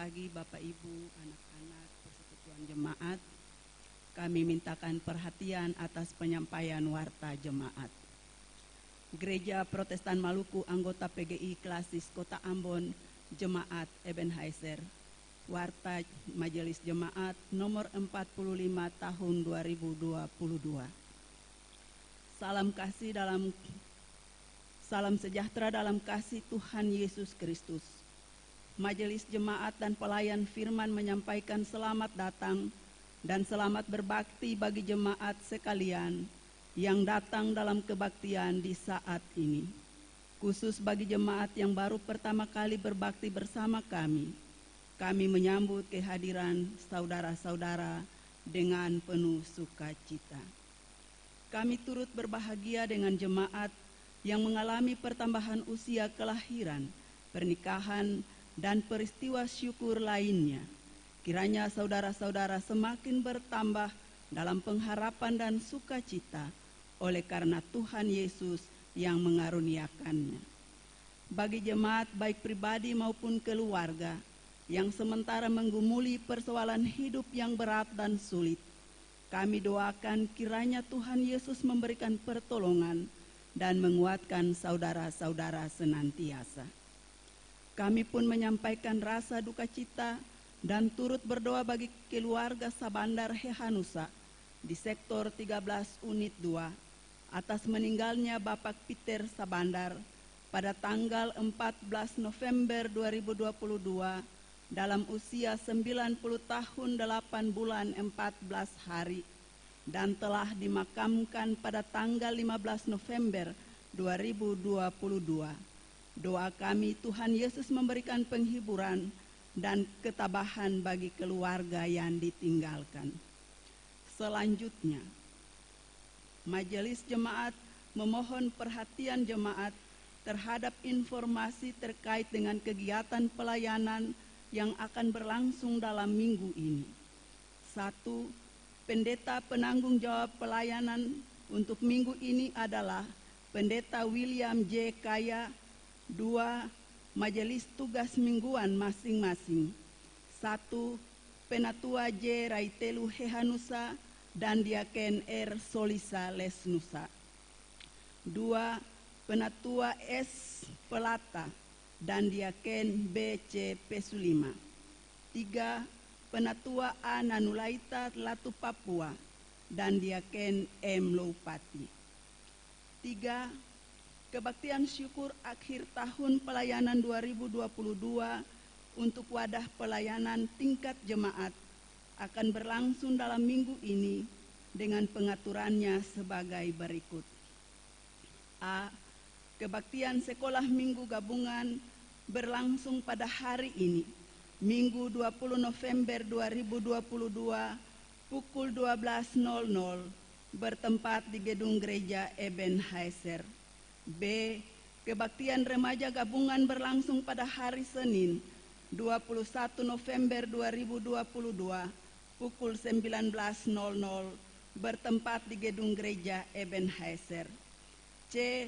pagi Bapak Ibu, anak-anak, persekutuan jemaat. Kami mintakan perhatian atas penyampaian warta jemaat. Gereja Protestan Maluku anggota PGI Klasis Kota Ambon, Jemaat Ebenezer. Warta Majelis Jemaat nomor 45 tahun 2022. Salam sejahtera dalam kasih Tuhan Yesus Kristus. Majelis Jemaat dan pelayan firman menyampaikan selamat datang dan selamat berbakti bagi jemaat sekalian yang datang dalam kebaktian di saat ini. Khusus bagi jemaat yang baru pertama kali berbakti bersama kami menyambut kehadiran saudara-saudara dengan penuh sukacita. Kami turut berbahagia dengan jemaat yang mengalami pertambahan usia kelahiran, pernikahan, dan peristiwa syukur lainnya. Kiranya saudara-saudara semakin bertambah dalam pengharapan dan sukacita oleh karena Tuhan Yesus yang mengaruniakannya. Bagi jemaat baik pribadi maupun keluarga yang sementara menggumuli persoalan hidup yang berat dan sulit, kami doakan kiranya Tuhan Yesus memberikan pertolongan dan menguatkan saudara-saudara senantiasa. Kami pun menyampaikan rasa duka cita dan turut berdoa bagi keluarga Sabandar Hehanusa di sektor 13 unit 2 atas meninggalnya Bapak Peter Sabandar pada tanggal 14 November 2022 dalam usia 90 tahun 8 bulan 14 hari dan telah dimakamkan pada tanggal 15 November 2022. Doa kami Tuhan Yesus memberikan penghiburan dan ketabahan bagi keluarga yang ditinggalkan. Selanjutnya, Majelis Jemaat memohon perhatian jemaat terhadap informasi terkait dengan kegiatan pelayanan yang akan berlangsung dalam minggu ini. 1. Pendeta penanggung jawab pelayanan untuk minggu ini adalah Pendeta William J. Kaya. 2. Majelis tugas mingguan masing-masing. 1. Penatua J. Raitelu Hehanusa dan Diaken R. Solisa Lesnusa. 2. Penatua S. Pelata dan Diaken B. C. Pesulima. 3. Penatua A. Nanulaita Latu Papua dan Diaken M. Loupati. 3. Kebaktian syukur akhir tahun pelayanan 2022 untuk wadah pelayanan tingkat jemaat akan berlangsung dalam minggu ini dengan pengaturannya sebagai berikut. A. Kebaktian sekolah minggu gabungan berlangsung pada hari ini, Minggu 20 November 2022 pukul 12.00 bertempat di Gedung Gereja Ebenezer. B. Kebaktian remaja gabungan berlangsung pada hari Senin 21 November 2022 pukul 19.00 bertempat di Gedung Gereja Ebenezer. C.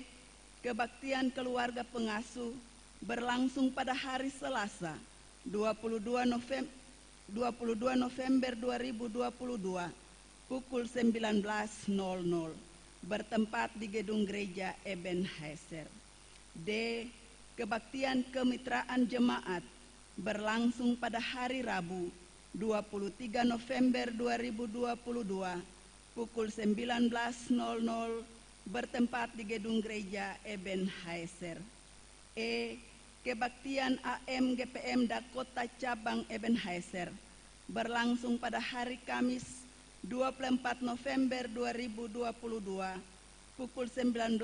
Kebaktian keluarga pengasuh berlangsung pada hari Selasa 22 November 2022 pukul 19.00 bertempat di Gedung Gereja Ebenezer. D. Kebaktian kemitraan jemaat berlangsung pada hari Rabu 23 November 2022 pukul 19.00 bertempat di Gedung Gereja Ebenezer. E. Kebaktian AM GPM Dakota Cabang Ebenezer berlangsung pada hari Kamis 24 November 2022 pukul 19.00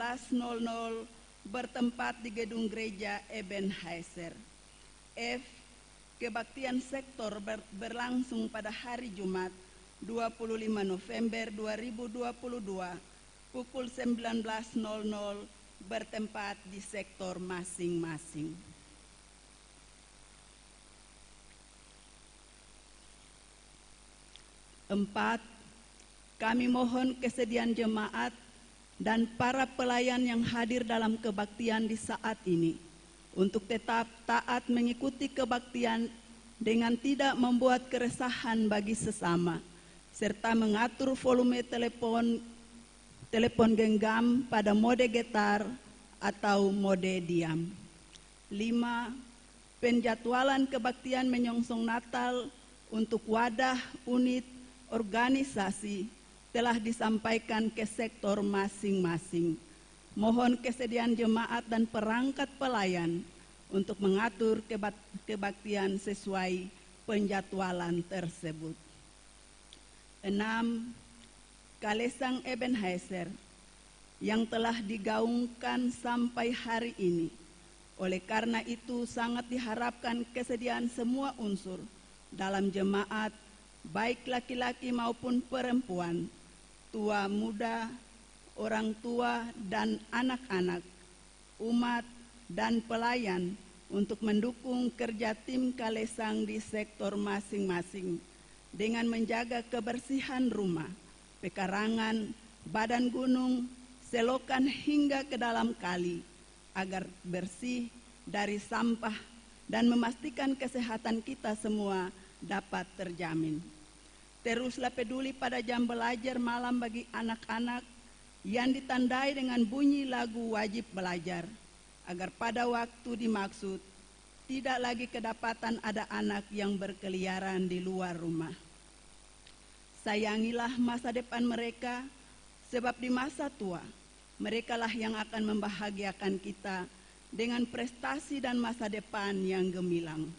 bertempat di Gedung Gereja Ebenezer. F. Kebaktian sektor berlangsung pada hari Jumat 25 November 2022 pukul 19.00 bertempat di sektor masing-masing. 4. Kami mohon kesediaan jemaat dan para pelayan yang hadir dalam kebaktian di saat ini untuk tetap taat mengikuti kebaktian dengan tidak membuat keresahan bagi sesama, serta mengatur volume telepon genggam pada mode getar atau mode diam. 5. Penjadwalan kebaktian menyongsong Natal untuk wadah, unit, organisasi telah disampaikan ke sektor masing-masing. Mohon kesediaan jemaat dan perangkat pelayan untuk mengatur kebaktian sesuai penjadwalan tersebut. 6. Kalesang Ebenezer yang telah digaungkan sampai hari ini. Oleh karena itu sangat diharapkan kesediaan semua unsur dalam jemaat, baik laki-laki maupun perempuan, tua muda, orang tua dan anak-anak, umat dan pelayan untuk mendukung kerja tim Kalesang di sektor masing-masing dengan menjaga kebersihan rumah, pekarangan, badan gunung, selokan hingga ke dalam kali agar bersih dari sampah dan memastikan kesehatan kita semua dapat terjamin. Teruslah peduli pada jam belajar malam bagi anak-anak yang ditandai dengan bunyi lagu wajib belajar, agar pada waktu dimaksud tidak lagi kedapatan ada anak yang berkeliaran di luar rumah. Sayangilah masa depan mereka, sebab di masa tua, merekalah yang akan membahagiakan kita dengan prestasi dan masa depan yang gemilang.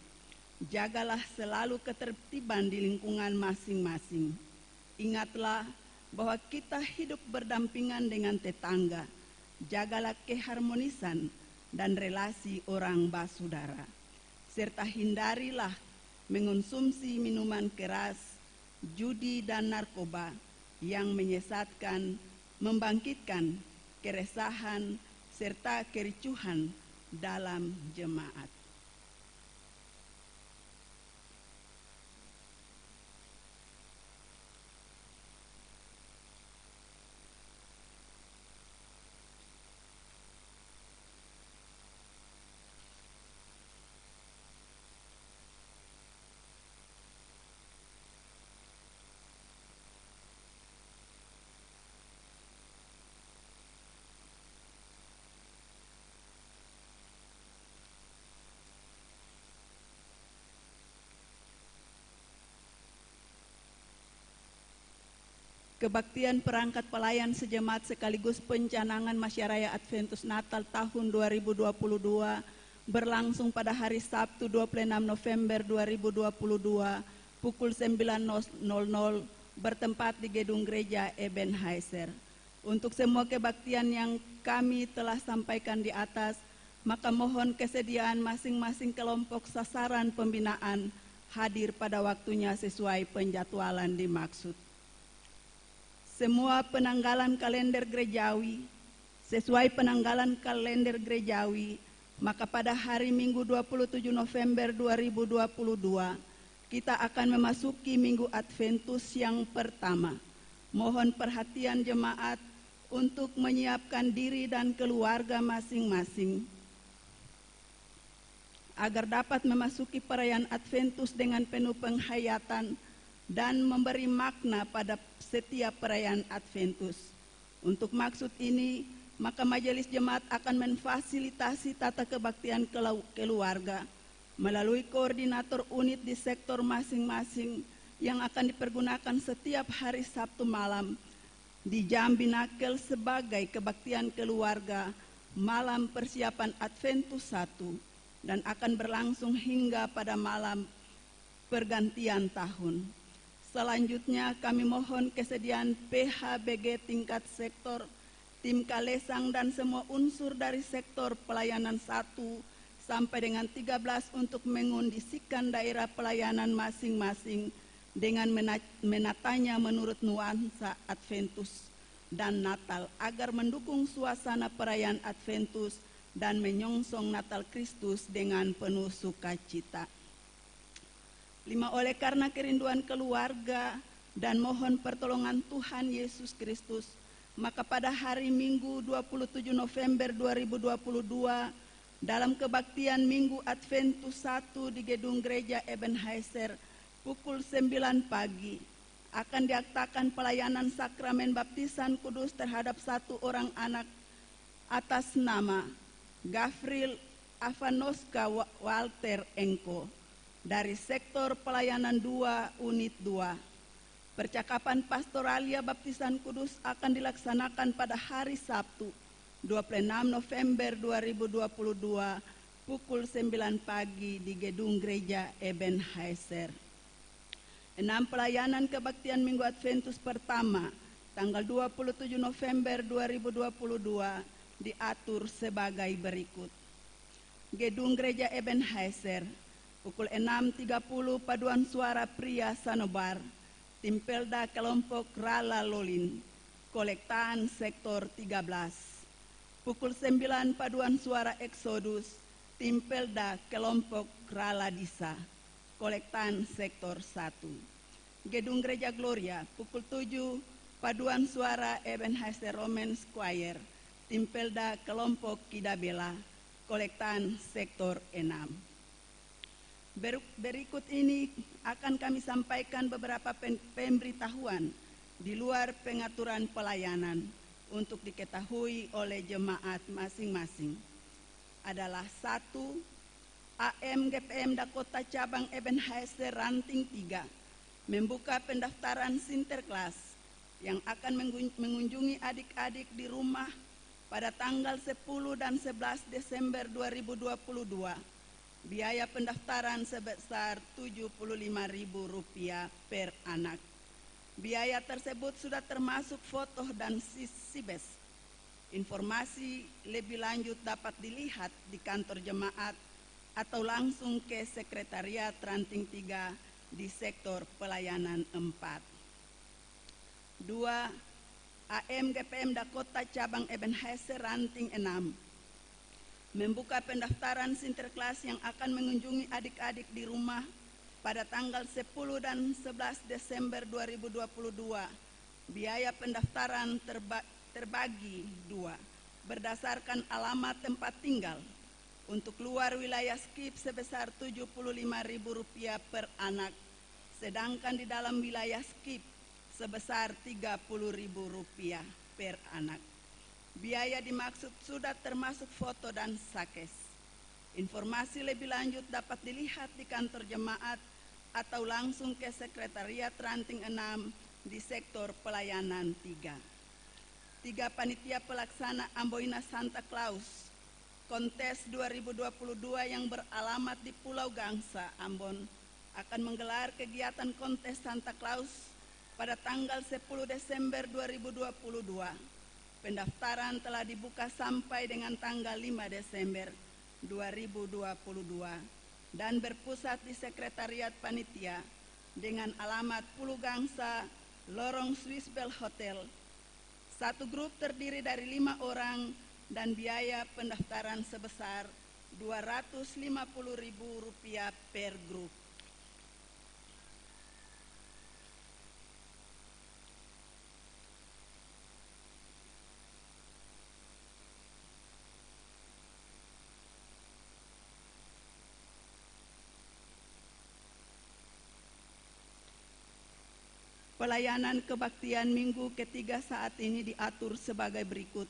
Jagalah selalu ketertiban di lingkungan masing-masing. Ingatlah bahwa kita hidup berdampingan dengan tetangga. Jagalah keharmonisan dan relasi orang basudara. Serta hindarilah mengonsumsi minuman keras, judi dan narkoba yang menyesatkan, membangkitkan keresahan serta kericuhan dalam jemaat. Kebaktian perangkat pelayan sejemaat sekaligus pencanangan Masyaraya Adventus Natal tahun 2022 berlangsung pada hari Sabtu 26 November 2022 pukul 9.00 bertempat di gedung gereja Ebenezer. Untuk semua kebaktian yang kami telah sampaikan di atas, maka mohon kesediaan masing-masing kelompok sasaran pembinaan hadir pada waktunya sesuai penjadwalan dimaksud. Semua penanggalan kalender gerejawi, sesuai penanggalan kalender gerejawi, maka pada hari Minggu 27 November 2022, kita akan memasuki Minggu Adventus yang pertama. Mohon perhatian jemaat untuk menyiapkan diri dan keluarga masing-masing, agar dapat memasuki perayaan Adventus dengan penuh penghayatan dan memberi makna pada setiap perayaan Adventus. Untuk maksud ini, maka Majelis Jemaat akan memfasilitasi tata kebaktian keluarga melalui koordinator unit di sektor masing-masing yang akan dipergunakan setiap hari Sabtu malam di Jam Binakel sebagai kebaktian keluarga malam persiapan Adventus 1 dan akan berlangsung hingga pada malam pergantian tahun. Selanjutnya kami mohon kesediaan PHBG tingkat sektor, tim Kalesang dan semua unsur dari sektor pelayanan 1 sampai dengan 13 untuk mengondisikan daerah pelayanan masing-masing dengan menatanya menurut nuansa Adventus dan Natal agar mendukung suasana perayaan Adventus dan menyongsong Natal Kristus dengan penuh sukacita. 5. Oleh karena kerinduan keluarga dan mohon pertolongan Tuhan Yesus Kristus, maka pada hari Minggu 27 November 2022 dalam kebaktian Minggu Adventus 1 di gedung gereja Ebenezer pukul 9 pagi akan diaktakan pelayanan sakramen baptisan kudus terhadap satu orang anak atas nama Gavril Avanoska Walter Engko dari sektor pelayanan 2 unit 2. Percakapan pastoralia baptisan kudus akan dilaksanakan pada hari Sabtu 26 November 2022 pukul 9 pagi di gedung gereja Ebenezer. 6. Pelayanan kebaktian Minggu Adventus pertama tanggal 27 November 2022 diatur sebagai berikut. Gedung gereja Ebenezer pukul 6.30 paduan suara pria Sanobar, Timpelda kelompok Rala Lolin, kolektaan sektor 13. Pukul 9 paduan suara Exodus, Timpelda kelompok Rala Disa, kolektan sektor 1. Gedung Gereja Gloria pukul 7 paduan suara Ebenezer Roman Square, Timpelda kelompok Kidabela, kolektan sektor 6. Berikut ini akan kami sampaikan beberapa pemberitahuan di luar pengaturan pelayanan untuk diketahui oleh jemaat masing-masing. Adalah 1. AM GPM Dakota Cabang Ebenezer Ranting 3 membuka pendaftaran Sinterklas yang akan mengunjungi adik-adik di rumah pada tanggal 10 dan 11 Desember 2022. Biaya pendaftaran sebesar Rp75.000 per anak. Biaya tersebut sudah termasuk foto dan sibes. Informasi lebih lanjut dapat dilihat di kantor jemaat atau langsung ke Sekretariat Ranting 3 di sektor pelayanan 4. 2. AM GPM Dakota Cabang Ebenezer Ranting 6 membuka pendaftaran Sinterklas yang akan mengunjungi adik-adik di rumah pada tanggal 10 dan 11 Desember 2022. Biaya pendaftaran terbagi 2 berdasarkan alamat tempat tinggal. Untuk luar wilayah skip sebesar Rp75.000 per anak, sedangkan di dalam wilayah skip sebesar Rp30.000 per anak. Biaya dimaksud sudah termasuk foto dan sakes. Informasi lebih lanjut dapat dilihat di kantor jemaat atau langsung ke Sekretariat Ranting 6 di sektor pelayanan 3. 3. Panitia pelaksana Amboina Santa Claus Kontes 2022 yang beralamat di Pulau Gangsa, Ambon akan menggelar kegiatan kontes Santa Claus pada tanggal 10 Desember 2022. Pendaftaran telah dibuka sampai dengan tanggal 5 Desember 2022 dan berpusat di Sekretariat Panitia dengan alamat Pulau Gangsa, Lorong Swiss Bell Hotel. Satu grup terdiri dari 5 orang dan biaya pendaftaran sebesar Rp250.000 per grup. Pelayanan kebaktian minggu ketiga saat ini diatur sebagai berikut.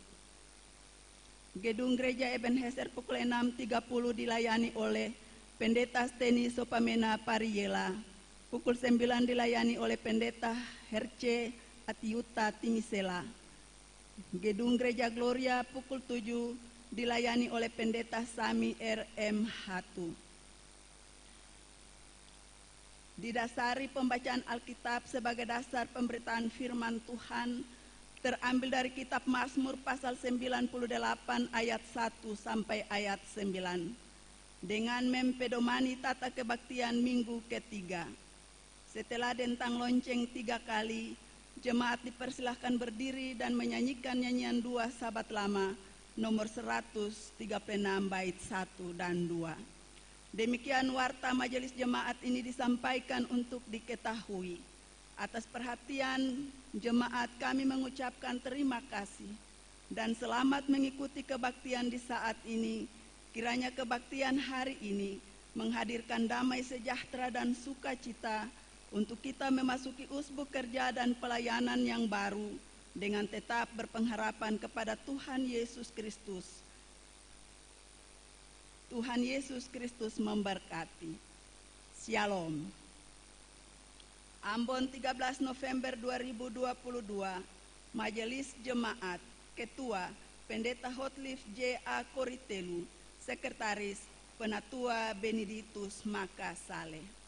Gedung Gereja Ebenezer pukul 6.30 dilayani oleh Pendeta Steni Sopamena Pariela. Pukul 9 dilayani oleh Pendeta Herce Atiuta Timisela. Gedung Gereja Gloria pukul 7 dilayani oleh Pendeta Sami R.M. Hatu. Didasari pembacaan Alkitab sebagai dasar pemberitaan firman Tuhan terambil dari kitab Mazmur pasal 98 ayat 1 sampai ayat 9 dengan mempedomani tata kebaktian minggu ketiga. Setelah dentang lonceng 3 kali, jemaat dipersilahkan berdiri dan menyanyikan nyanyian 2 Sabat Lama nomor 136 bait 1 dan 2. Demikian warta majelis jemaat ini disampaikan untuk diketahui. Atas perhatian jemaat kami mengucapkan terima kasih dan selamat mengikuti kebaktian di saat ini Kiranya kebaktian hari ini menghadirkan damai sejahtera dan sukacita untuk kita memasuki usbuk kerja dan pelayanan yang baru dengan tetap berpengharapan kepada Tuhan Yesus Kristus. Tuhan Yesus Kristus memberkati. Shalom. Ambon 13 November 2022, Majelis Jemaat, Ketua Pendeta Hotliff J.A. Koritelu, Sekretaris Penatua Benedictus Makasale.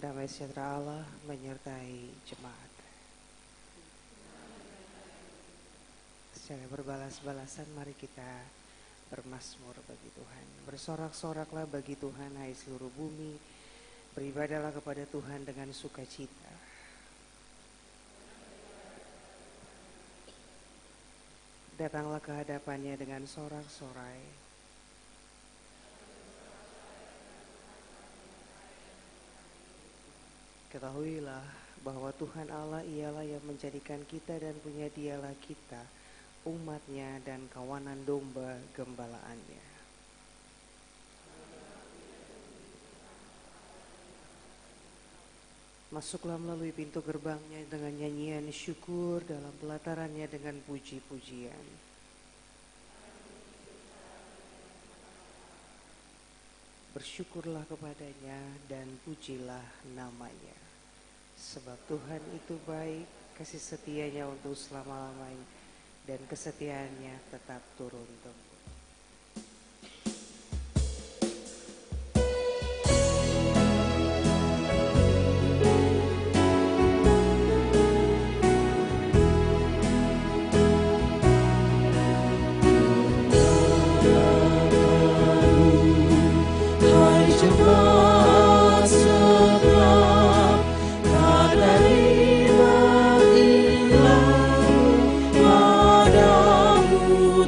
Damai sejahtera Allah menyertai jemaat. Secara berbalas-balasan mari kita bermazmur bagi Tuhan. Bersorak-soraklah bagi Tuhan hai seluruh bumi. Beribadahlah kepada Tuhan dengan sukacita. Datanglah ke hadapannya dengan sorak-sorai. Ketahuilah bahwa Tuhan Allah ialah yang menjadikan kita dan punya dialah kita, umatnya dan kawanan domba gembalaannya. Masuklah melalui pintu gerbangnya dengan nyanyian syukur, dalam pelatarannya dengan puji-pujian. Bersyukurlah kepadanya dan pujilah namanya. Sebab Tuhan itu baik, kasih setianya untuk selama-lamanya, dan kesetiaannya tetap turun-temurun. Padamu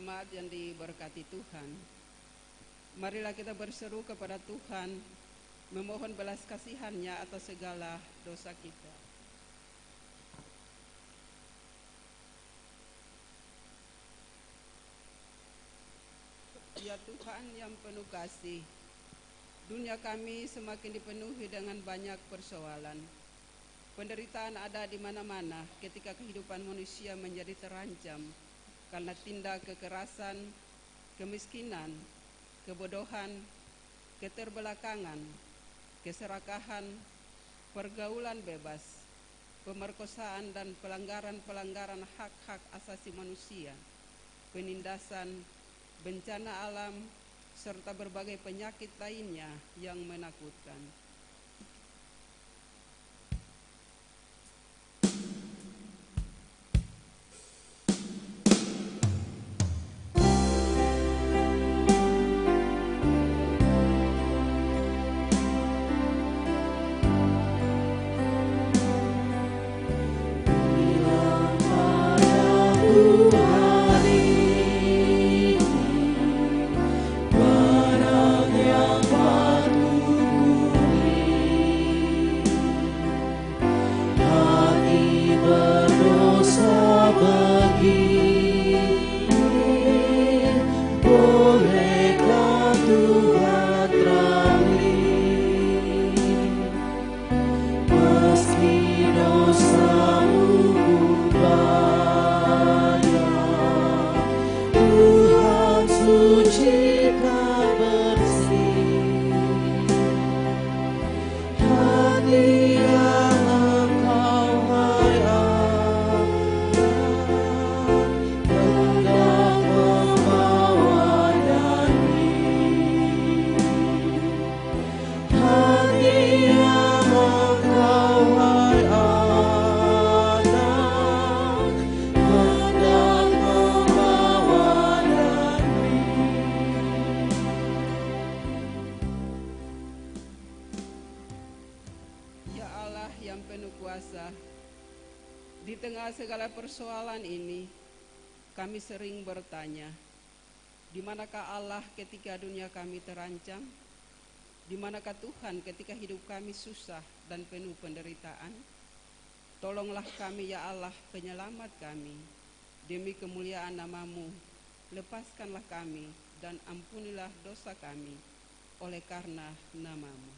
jemaat yang diberkati Tuhan, marilah kita berseru kepada Tuhan, memohon belas kasihan-Nya atas segala dosa kita. Ya Tuhan yang penuh kasih, dunia kami semakin dipenuhi dengan banyak persoalan. Penderitaan ada di mana-mana ketika kehidupan manusia menjadi terancam karena tindak kekerasan, kemiskinan, kebodohan, keterbelakangan, keserakahan, pergaulan bebas, pemerkosaan dan pelanggaran-pelanggaran hak-hak asasi manusia, penindasan, bencana alam, serta berbagai penyakit lainnya yang menakutkan. Di tengah segala persoalan ini, kami sering bertanya, di manakah Allah ketika dunia kami terancam? Di manakah Tuhan ketika hidup kami susah dan penuh penderitaan? Tolonglah kami ya Allah, penyelamat kami. Demi kemuliaan nama-Mu, lepaskanlah kami dan ampunilah dosa kami oleh karena nama-Mu.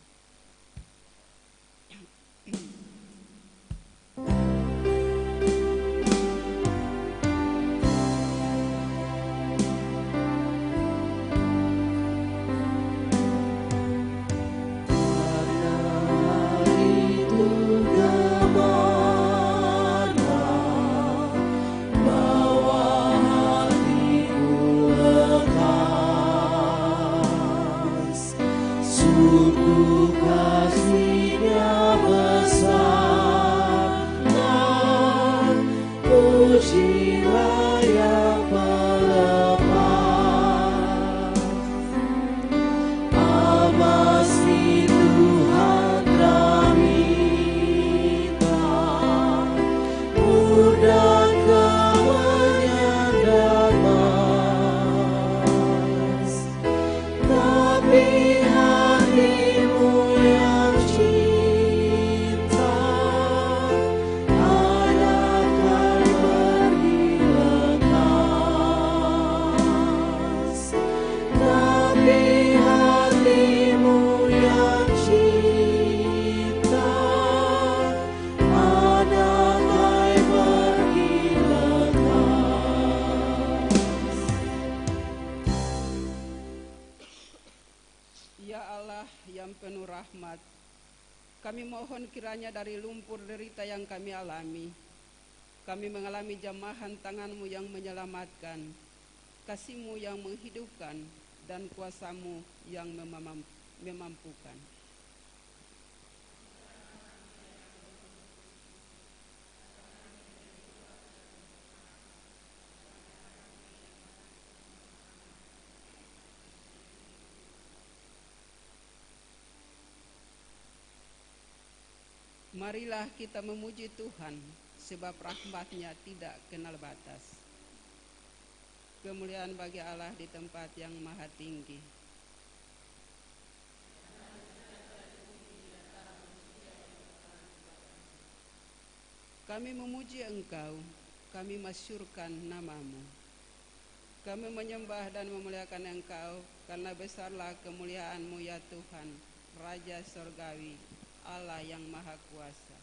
Kami mohon kiranya dari lumpur derita yang kami alami, kami mengalami jamahan tangan-Mu yang menyelamatkan, kasih-Mu yang menghidupkan, dan kuasa-Mu yang memampukan. Marilah kita memuji Tuhan, sebab rahmat-Nya tidak kenal batas. Kemuliaan bagi Allah di tempat yang maha tinggi. Kami memuji Engkau, kami masyurkan namamu. Kami menyembah dan memuliakan Engkau, karena besarlah kemuliaan-Mu ya Tuhan, Raja Sorgawi, Allah yang Maha Kuasa.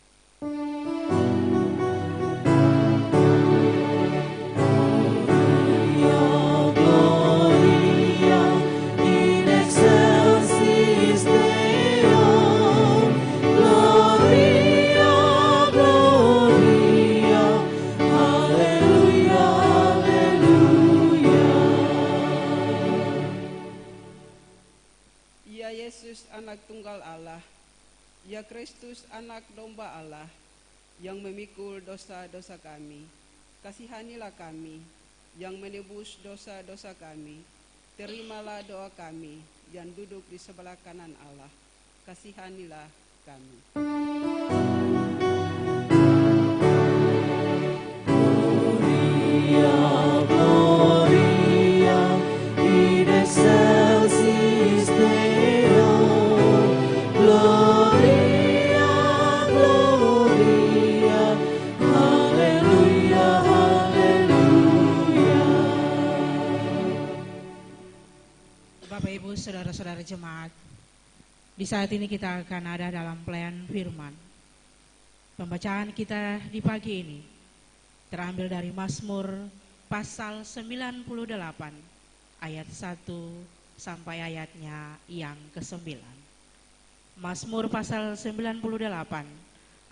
Ya Yesus, anak tunggal Allah, ya Kristus, anak domba Allah, yang memikul dosa-dosa kami, kasihanilah kami, yang menebus dosa-dosa kami. Terimalah doa kami yang duduk di sebelah kanan Allah, kasihanilah kami. Bapak Ibu saudara-saudara jemaat, di saat ini kita akan ada dalam pelayan firman. Pembacaan kita di pagi ini terambil dari Mazmur pasal 98 ayat 1 sampai ayatnya yang ke-9. Mazmur pasal 98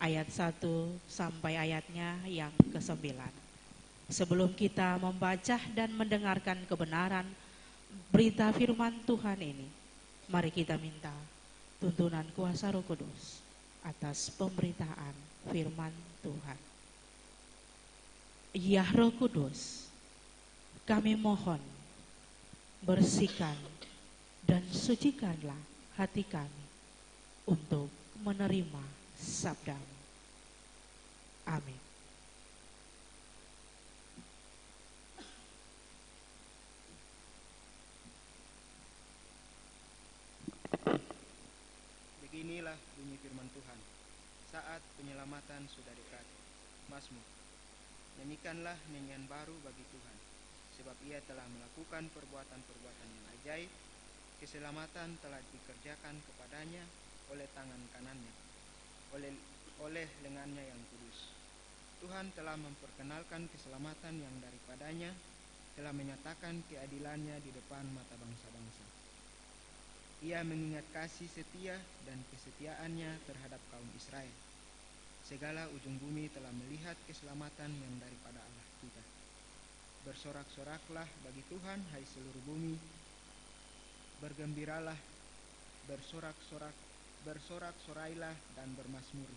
ayat 1 sampai ayatnya yang ke-9. Sebelum kita membaca dan mendengarkan kebenaran berita firman Tuhan ini, mari kita minta tuntunan kuasa Roh Kudus atas pemberitaan firman Tuhan. Ya Roh Kudus, kami mohon bersihkan dan sucikanlah hati kami untuk menerima sabda-Mu. Amin. Beginilah bunyi firman Tuhan saat penyelamatan sudah dekat. Mazmur. Nyanyikanlah nyanyian baru bagi Tuhan, sebab Ia telah melakukan perbuatan-perbuatan yang ajaib. Keselamatan telah dikerjakan kepadanya oleh tangan kanannya, oleh lengannya yang kudus. Tuhan telah memperkenalkan keselamatan yang daripadanya, telah menyatakan keadilannya di depan mata bangsa-bangsa. Ia mengingat kasih setia dan kesetiaannya terhadap kaum Israel. Segala ujung bumi telah melihat keselamatan yang daripada Allah kita. Bersorak-soraklah bagi Tuhan, hai seluruh bumi. Bergembiralah, bersorak-sorailah dan bermazmur.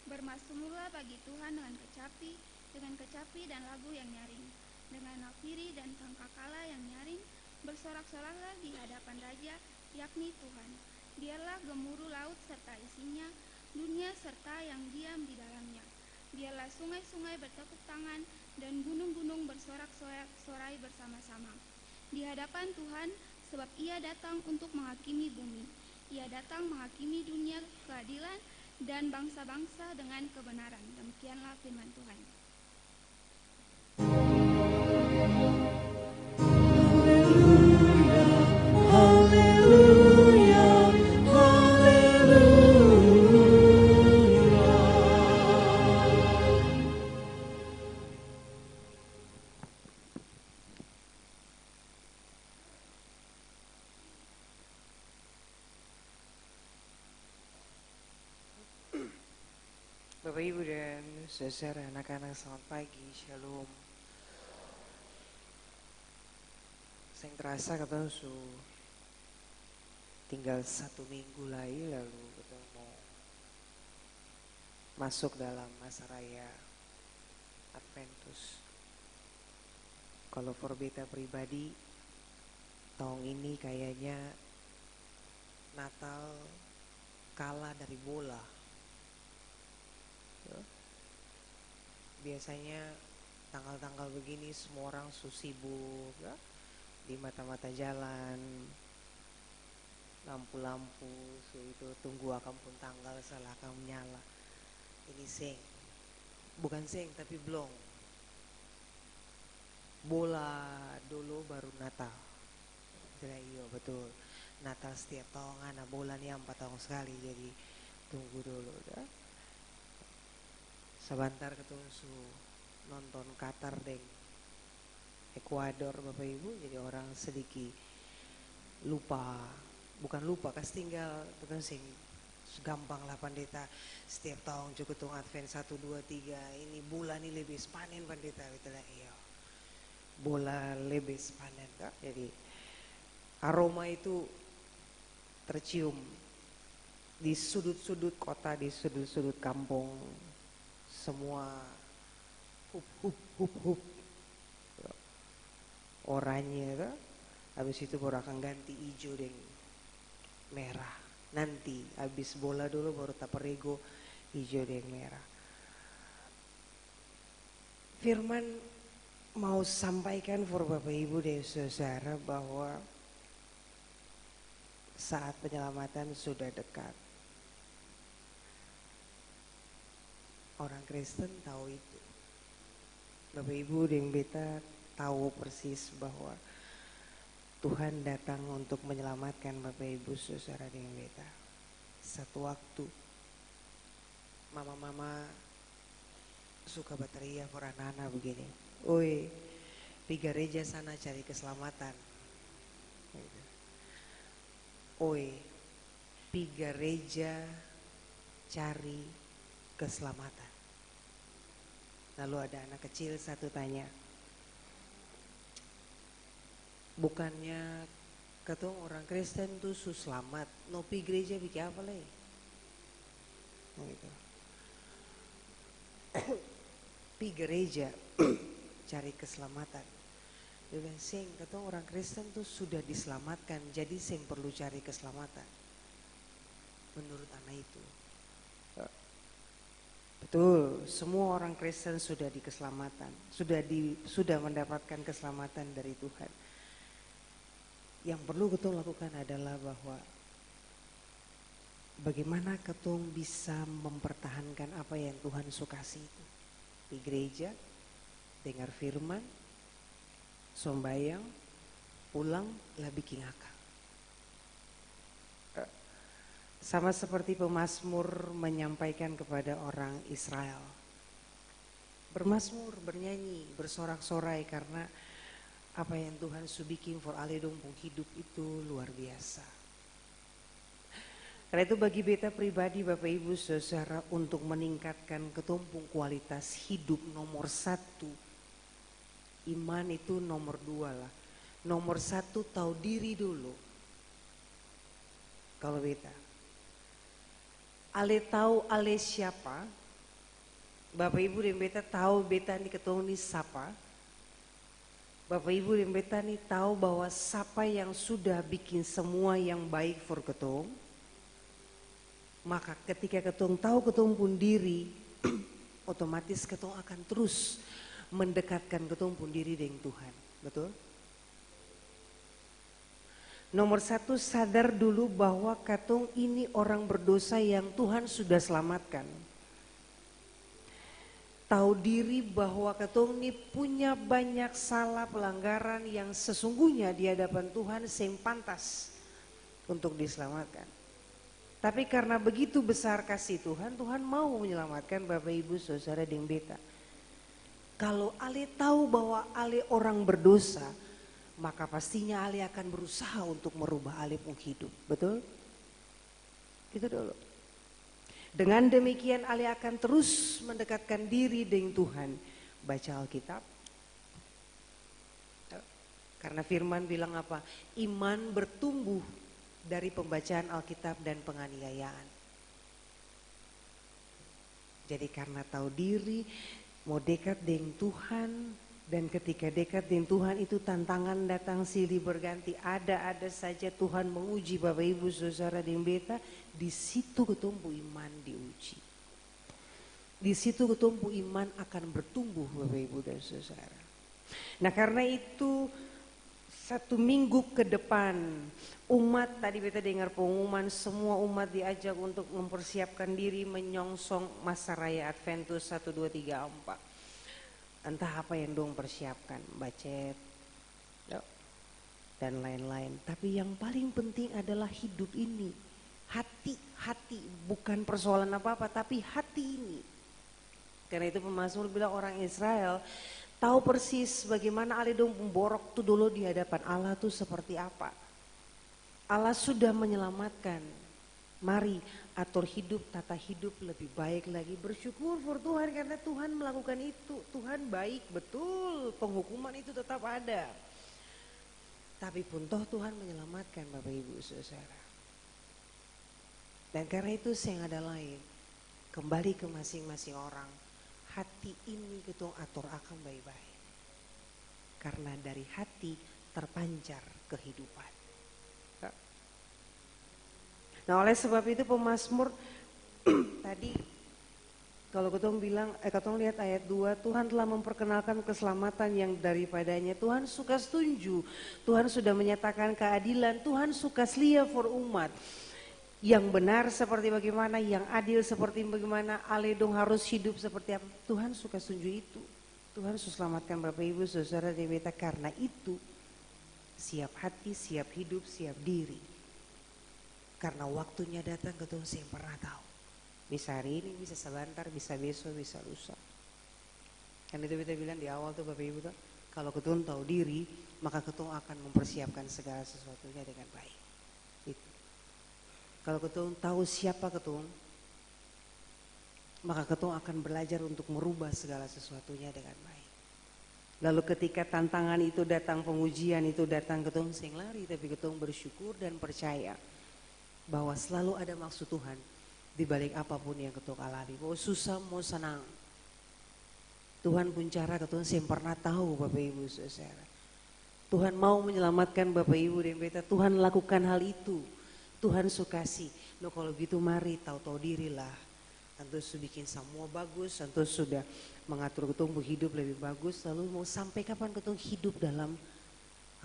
Bermazmurlah bagi Tuhan dengan kecapi dan lagu yang nyaring, dengan nafiri dan sangkakala yang nyaring. Bersorak-soraklah di hadapan Raja, yakni Tuhan. Biarlah gemuruh laut serta isinya, dunia serta yang diam di dalamnya. Biarlah sungai-sungai bertepuk tangan dan gunung-gunung bersorak-sorai bersama-sama di hadapan Tuhan, sebab Ia datang untuk menghakimi bumi. Ia datang menghakimi dunia keadilan dan bangsa-bangsa dengan kebenaran. Demikianlah firman Tuhan. Bapak Ibu dan saudara anak-anak, selamat pagi, shalom. Saya terasa ketemu tinggal 1 minggu lagi, lalu kita mau masuk dalam masa raya Adventus. Kalau for beta pribadi, tahun ini kayaknya Natal kalah dari bola. Biasanya tanggal-tanggal begini semua orang sibuk ya, di mata-mata jalan, lampu-lampu, itu tunggu akan pun tanggal salah akan menyala. Ini seng, bukan seng tapi belum. Bola dulu baru Natal. Iya betul. Natal setiap tahun anak bola nih 4 tahun sekali, jadi tunggu dulu dah. Sebentar ketemu nonton Qatar deng Ekuador Bapak Ibu, jadi orang sedikit lupa, bukan lupa kas tinggal bukan sing gampang lah pendeta setiap tahun cukup tung Advent 1, 2, 3 ini bulan ini lebih panen pendeta betul iya bola lebih panen tak? Jadi aroma itu tercium di sudut-sudut kota, di sudut-sudut kampung, semua hup oranye tak? Habis itu baru akan ganti hijau dan merah. Nanti habis bola dulu baru taperego hijau dan merah. Firman mau sampaikan for Bapak Ibu dan saudara bahwa saat penyelamatan sudah dekat. Orang Kristen tahu itu. Bapak Ibu dan beta tahu persis bahwa Tuhan datang untuk menyelamatkan Bapak Ibu saudara dengan beta. Satu waktu mama-mama suka berteriak for anak-anak begini, oi pi gereja sana cari keselamatan. Oi pi gereja cari keselamatan. Lalu ada anak kecil satu tanya, bukannya ketong orang Kristen tuh selamat, no pi gereja bikin apa lagi? Gitu. Pi gereja cari keselamatan. Dia bilang, sing ketong orang Kristen tuh sudah diselamatkan, jadi sing perlu cari keselamatan. Menurut anak itu. Betul, semua orang Kristen sudah dikeselamatan, sudah mendapatkan keselamatan dari Tuhan. Yang perlu ketong lakukan adalah bahwa bagaimana ketong bisa mempertahankan apa yang Tuhan sukasi itu. Di gereja, dengar firman, sombayang, pulang, lah bikin akal. Sama seperti pemazmur menyampaikan kepada orang Israel. Bermazmur, bernyanyi, bersorak-sorai karena apa yang Tuhan subikin for ale dompung hidup itu luar biasa. Karena itu bagi beta pribadi Bapak Ibu saudara untuk meningkatkan ketumpung kualitas hidup nomor 1. Iman itu nomor 2 lah. Nomor 1 tahu diri dulu. Kalau beta. Ale tahu ale siapa. Bapak Ibu dan beta tahu beta ini ketemu ini siapa. Bapak Ibu dan beta ini tahu bahwa siapa yang sudah bikin semua yang baik for ketong. Maka ketika ketong tahu ketong pun diri, otomatis ketong akan terus mendekatkan ketong pun diri dengan Tuhan. Betul? Nomor 1 sadar dulu bahwa ketong ini orang berdosa yang Tuhan sudah selamatkan. Tahu diri bahwa ketong ini punya banyak salah pelanggaran yang sesungguhnya di hadapan Tuhan yang pantas untuk diselamatkan. Tapi karena begitu besar kasih Tuhan, Tuhan mau menyelamatkan Bapak Ibu saudara dengan beta. Kalau ale tahu bahwa ale orang berdosa, maka pastinya ale akan berusaha untuk merubah ale pun hidup. Betul? Itu dulu. Dengan demikian ale akan terus mendekatkan diri dengan Tuhan. Baca Alkitab. Karena firman bilang apa? Iman bertumbuh dari pembacaan Alkitab dan penganiayaan. Jadi karena tahu diri, mau dekat dengan Tuhan, dan ketika dekat dengan Tuhan itu tantangan datang silih berganti. Ada saja Tuhan menguji Bapak Ibu saudara dan beta, di situ ketumbuh iman diuji. Di situ ketumpu iman akan bertumbuh Bapak Ibu dan Saudara. Nah karena itu 1 minggu ke depan umat tadi kita dengar pengumuman semua umat diajak untuk mempersiapkan diri menyongsong masa raya Adventus 1, 2, 3, 4. Entah apa yang dong persiapkan, bacet dan lain-lain. Tapi yang paling penting adalah hidup ini. Hati, bukan persoalan apa-apa tapi hati ini. Karena itu pemazmur bilang orang Israel tahu persis bagaimana ale dong memborok tuh dulu di hadapan Allah tuh seperti apa. Allah sudah menyelamatkan. Mari atur hidup, tata hidup lebih baik lagi. Bersyukur for Tuhan karena Tuhan melakukan itu. Tuhan baik, betul. Penghukuman itu tetap ada. Tapi pun toh Tuhan menyelamatkan Bapak Ibu Saudara. Dan karena itu saya ada lain. Kembali ke masing-masing orang. Hati ini kita atur akan baik-baik. Karena dari hati terpancar kehidupan. Nah oleh sebab itu pemazmur tadi kalau kita bilang, kita lihat ayat 2, Tuhan telah memperkenalkan keselamatan yang daripadanya. Tuhan suka setuju, Tuhan sudah menyatakan keadilan, Tuhan suka selia for umat. Yang benar seperti bagaimana, yang adil seperti bagaimana, ale dong harus hidup seperti apa. Tuhan suka setuju itu. Tuhan selamatkan Bapak Ibu Saudara di beta karena itu siap hati, siap hidup, siap diri. Karena waktunya datang ketemu saya pernah tahu. Bisa hari ini, bisa sebentar, bisa besok, bisa lusa. Kan itu kita bilang di awal tuh Bapak Ibu tuh, kalau ketemu tahu diri, maka ketemu akan mempersiapkan segala sesuatunya dengan baik. Itu. Kalau ketemu tahu siapa ketemu, maka ketemu akan belajar untuk merubah segala sesuatunya dengan baik. Lalu ketika tantangan itu datang, pengujian itu datang, ketemu sing lari, tapi ketemu bersyukur dan percaya bahwa selalu ada maksud Tuhan di balik apapun yang ketemu alami. Mau susah, mau senang, Tuhan pun cara ketemu saya pernah tahu Bapak Ibu Saudara. Tuhan mau menyelamatkan Bapak Ibu dan beta, Tuhan lakukan hal itu. Tuhan sukasi. No kalau gitu mari tahu-tahu dirilah. Antus sudah bikin semua bagus, antus sudah mengatur ketemu hidup lebih bagus. Lalu mau sampai kapan ketemu hidup dalam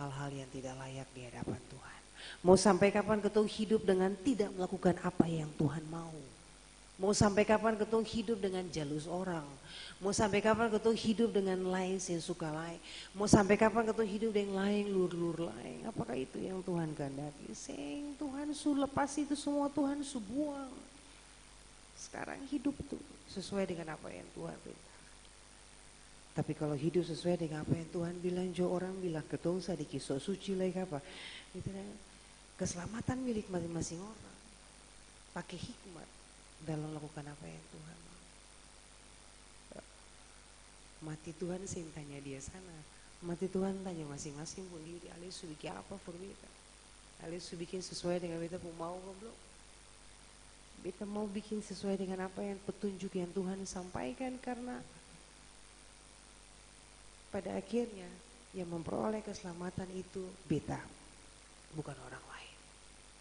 hal-hal yang tidak layak di hadapan Tuhan. Mau sampai kapan ketemu hidup dengan tidak melakukan apa yang Tuhan mau. Mau sampai kapan ketemu hidup dengan jalus orang. Mau sampai kapan ketemu hidup dengan lain yang suka lain. Mau sampai kapan ketemu hidup dengan lain lur-lur lain. Apakah itu yang Tuhan kehendaki? Seng Tuhan su lepas itu semua, Tuhan su buang. Sekarang hidup tuh sesuai dengan apa yang Tuhan perintah. Tapi kalau hidup sesuai dengan apa yang Tuhan bilang, jo orang bilang ketemu saya di kisah suci lagi apa. Itu keselamatan milik masing-masing orang. Pakai hikmat dalam melakukan apa yang Tuhan mau. Mati Tuhan sih tanya dia sana. Mati Tuhan tanya masing-masing pun diri. Alias su bikin apa for beta. Alias su bikin sesuai dengan beta pun mau belum. Beta mau bikin sesuai dengan apa yang petunjuk yang Tuhan sampaikan. Karena pada akhirnya yang memperoleh keselamatan itu beta, bukan orang lain.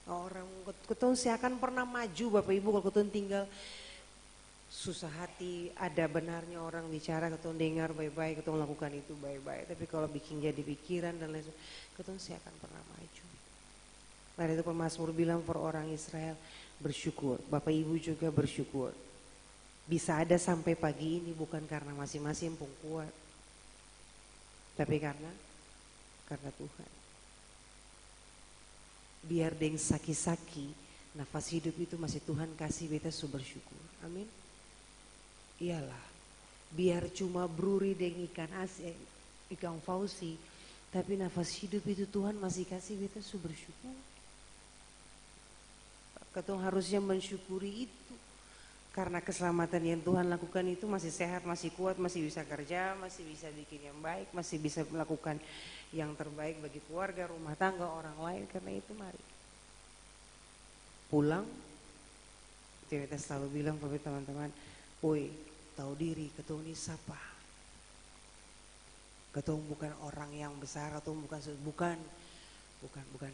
Orang ketemu saya akan pernah maju Bapak Ibu kalau ketemu tinggal susah hati, ada benarnya orang bicara, ketemu dengar baik-baik, ketemu lakukan itu baik-baik. Tapi kalau bikin jadi pikiran dan lain sebagainya, ketemu saya akan pernah maju. Lalu itu pemazmur bilang per orang Israel bersyukur, Bapak Ibu juga bersyukur. Bisa ada sampai pagi ini bukan karena masing-masing pun kuat, tapi karena Tuhan. Biar deng saki-saki, nafas hidup itu masih Tuhan kasih beta su bersyukur. Amin. Iyalah, biar cuma bruri deng ikan fausi, tapi nafas hidup itu Tuhan masih kasih beta su bersyukur. Ketemu harusnya mensyukuri itu. Karena keselamatan yang Tuhan lakukan itu masih sehat, masih kuat, masih bisa kerja, masih bisa bikin yang baik, masih bisa melakukan yang terbaik bagi keluarga, rumah tangga, orang lain. Karena itu mari pulang. Kita selalu bilang kepada teman-teman, woi tahu diri, ketemu ini siapa? Ketemu bukan orang yang besar, atau bukan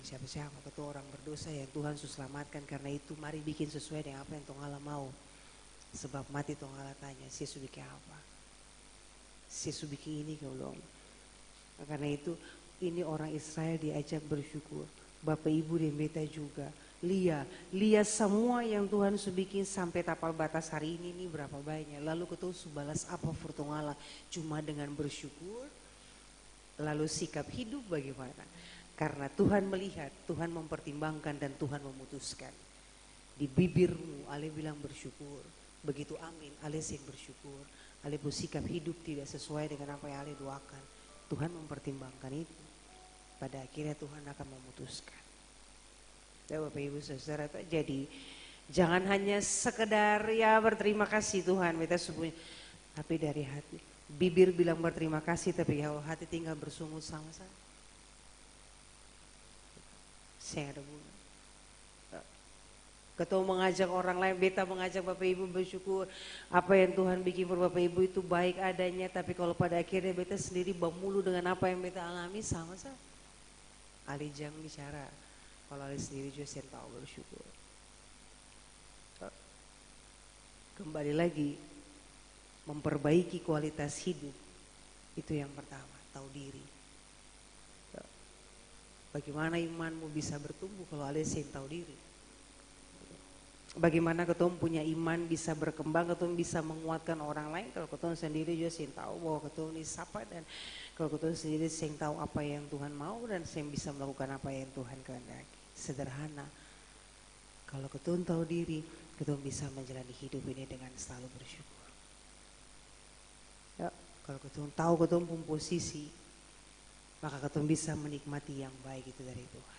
siapa-siapa, ketemu orang berdosa yang Tuhan selamatkan. Karena itu mari bikin sesuai dengan apa yang Tuhan Allah mau. Sebab mati tongala tanya, saya sudah bikin apa? Saya sudah bikin ini kau belum. Karena itu ini orang Israel diajak bersyukur. Bapak Ibu dan Beta juga. Lihat semua yang Tuhan sudah bikin sampai tapal batas hari ini berapa banyak. Lalu ketemu subalas apa furtungala? Cuma dengan bersyukur. Lalu sikap hidup bagaimana? Karena Tuhan melihat, Tuhan mempertimbangkan dan Tuhan memutuskan. Di bibirmu Ale bilang bersyukur. Begitu amin, Ale sing bersyukur. Ale bersikap hidup tidak sesuai dengan apa yang Ale doakan. Tuhan mempertimbangkan itu. Pada akhirnya Tuhan akan memutuskan. Ya Bapak Ibu Saudara, jadi jangan hanya sekedar ya berterima kasih Tuhan, kita semuanya, tapi dari hati. Bibir bilang berterima kasih, tapi kalau hati tinggal bersungut sama saya. Saya ada guna. Ketua mengajak orang lain, Beta mengajak Bapak Ibu bersyukur. Apa yang Tuhan bikin buat Bapak Ibu itu baik adanya. Tapi kalau pada akhirnya Beta sendiri bamulu dengan apa yang Beta alami sama saja. Ali jangan bicara. Kalau Ali sendiri juga saya tahu bersyukur. Kembali lagi, memperbaiki kualitas hidup. Itu yang pertama, tahu diri. Bagaimana imanmu bisa bertumbuh kalau Ali saya tahu diri. Bagaimana ketum punya iman bisa berkembang, ketum bisa menguatkan orang lain. Kalau ketum sendiri juga sing tahu bahwa ketum ini siapa, dan kalau ketum sendiri sing tahu apa yang Tuhan mau dan sing bisa melakukan apa yang Tuhan kehendaki. Sederhana. Kalau ketum tahu diri, ketum bisa menjalani hidup ini dengan selalu bersyukur. Ya, kalau ketum tahu ketum pun posisi, maka ketum bisa menikmati yang baik itu dari Tuhan.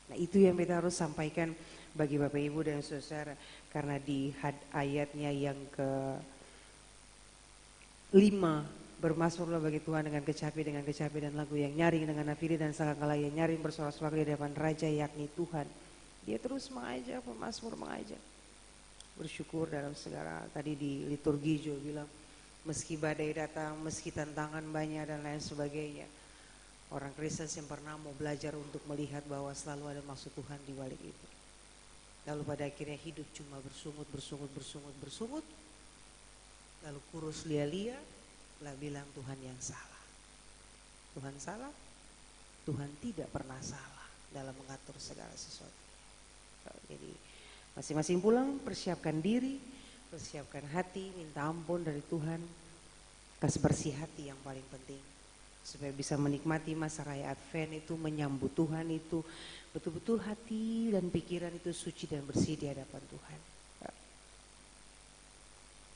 Nah itu yang kita harus sampaikan bagi Bapak Ibu dan Saudara, karena di ayatnya yang ke-5, bermasmurlah bagi Tuhan dengan kecapi dan lagu yang nyaring, dengan nafiri dan sangkakala yang nyaring, bersorak-sorak di hadapan Raja yakni Tuhan. Dia terus mengajak, pemazmur mengajak bersyukur dalam segala. Tadi di liturgi juga bilang, meski badai datang, meski tantangan banyak dan lain sebagainya, orang Kristen yang pernah mau belajar untuk melihat bahwa selalu ada maksud Tuhan di balik itu. Lalu pada akhirnya hidup cuma bersungut. Lalu kurus lia-lia, lah bilang Tuhan yang salah. Tuhan salah? Tuhan tidak pernah salah dalam mengatur segala sesuatu. Jadi masing-masing pulang, persiapkan diri, persiapkan hati, minta ampun dari Tuhan. Kasih bersih hati yang paling penting. Supaya bisa menikmati masa raya Advent itu, menyambut Tuhan itu betul-betul hati dan pikiran itu suci dan bersih di hadapan Tuhan.